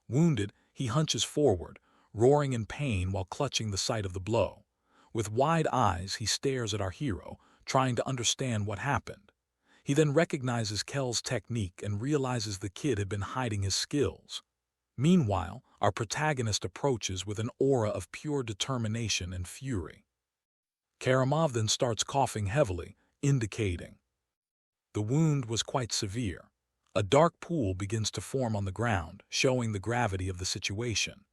Wounded, he hunches forward, roaring in pain while clutching the site of the blow. With wide eyes, he stares at our hero, trying to understand what happened. He then recognizes Kell's technique and realizes the kid had been hiding his skills. Meanwhile, our protagonist approaches with an aura of pure determination and fury. Karamov then starts coughing heavily, indicating the wound was quite severe. A dark pool begins to form on the ground, showing the gravity of the situation.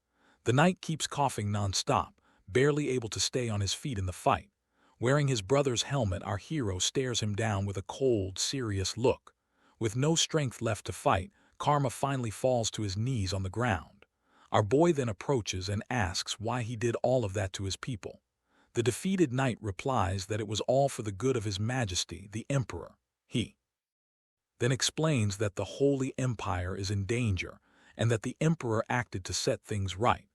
The knight keeps coughing non-stop, barely able to stay on his feet in the fight. Wearing his brother's helmet, our hero stares him down with a cold, serious look. With no strength left to fight, Karma finally falls to his knees on the ground. Our boy then approaches and asks why he did all of that to his people. The defeated knight replies that it was all for the good of His Majesty, the Emperor. He then explains that the Holy Empire is in danger and that the Emperor acted to set things right.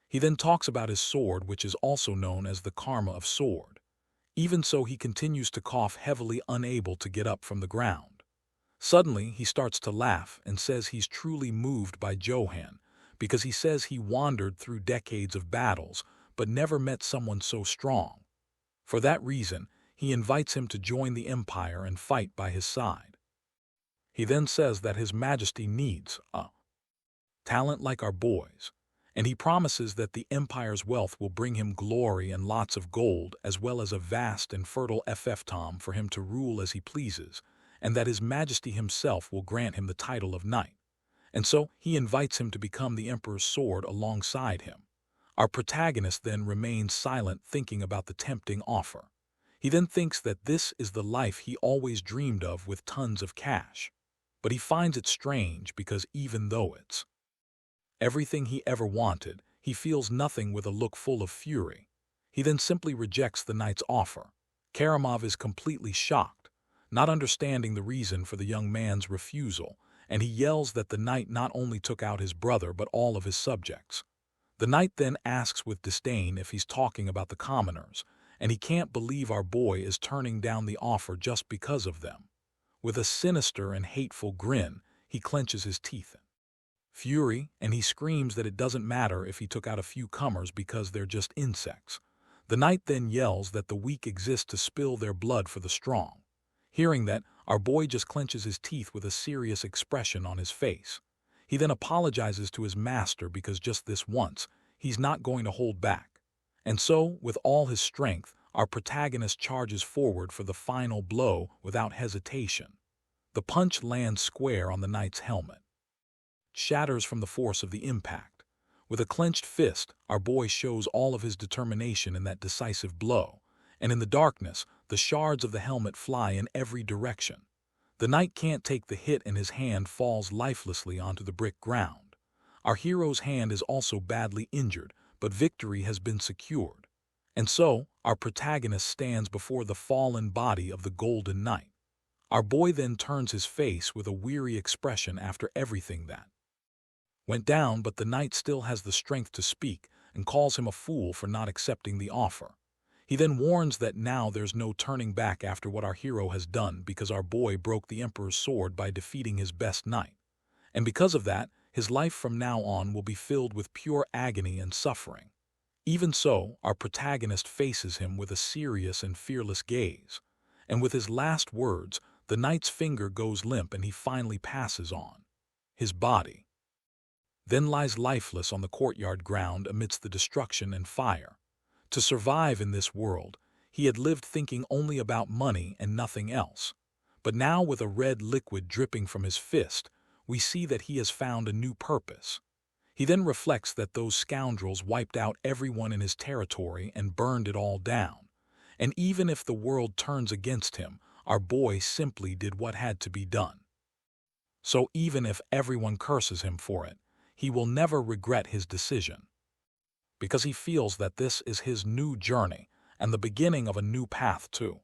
He then talks about his sword, which is also known as the Karma of Sword. Even so, he continues to cough heavily, unable to get up from the ground. Suddenly, he starts to laugh and says he's truly moved by Johan, because he says he wandered through decades of battles but never met someone so strong. For that reason, he invites him to join the Empire and fight by his side. He then says that His Majesty needs a talent like our boy's, and he promises that the Empire's wealth will bring him glory and lots of gold, as well as a vast and fertile fiefdom for him to rule as he pleases, and that His Majesty himself will grant him the title of knight. And so he invites him to become the Emperor's sword alongside him. Our protagonist then remains silent, thinking about the tempting offer. He then thinks that this is the life he always dreamed of with tons of cash. But he finds it strange because even though it's everything he ever wanted, he feels nothing. With a look full of fury, he then simply rejects the knight's offer. Karamov is completely shocked, not understanding the reason for the young man's refusal, and he yells that the knight not only took out his brother but all of his subjects. The knight then asks with disdain if he's talking about the commoners, and he can't believe our boy is turning down the offer just because of them. With a sinister and hateful grin, he clenches his teeth in fury, and he screams that it doesn't matter if he took out a few comers because they're just insects. The knight then yells that the weak exist to spill their blood for the strong. Hearing that, our boy just clenches his teeth with a serious expression on his face. He then apologizes to his master because just this once, he's not going to hold back. And so, with all his strength, our protagonist charges forward for the final blow without hesitation. The punch lands square on the knight's helmet, shatters from the force of the impact. With a clenched fist, our boy shows all of his determination in that decisive blow, and in the darkness, the shards of the helmet fly in every direction. The knight can't take the hit and his hand falls lifelessly onto the brick ground. Our hero's hand is also badly injured, but victory has been secured. And so, our protagonist stands before the fallen body of the Golden Knight. Our boy then turns his face with a weary expression after everything that went down, but the knight still has the strength to speak and calls him a fool for not accepting the offer. He then warns that now there's no turning back after what our hero has done because our boy broke the Emperor's sword by defeating his best knight. And because of that, his life from now on will be filled with pure agony and suffering. Even so, our protagonist faces him with a serious and fearless gaze. And with his last words, the knight's finger goes limp and he finally passes on. His body then lies lifeless on the courtyard ground amidst the destruction and fire. To survive in this world, he had lived thinking only about money and nothing else. But now, with a red liquid dripping from his fist, we see that he has found a new purpose. He then reflects that those scoundrels wiped out everyone in his territory and burned it all down. And even if the world turns against him, our boy simply did what had to be done. So even if everyone curses him for it, he will never regret his decision, because he feels that this is his new journey and the beginning of a new path too.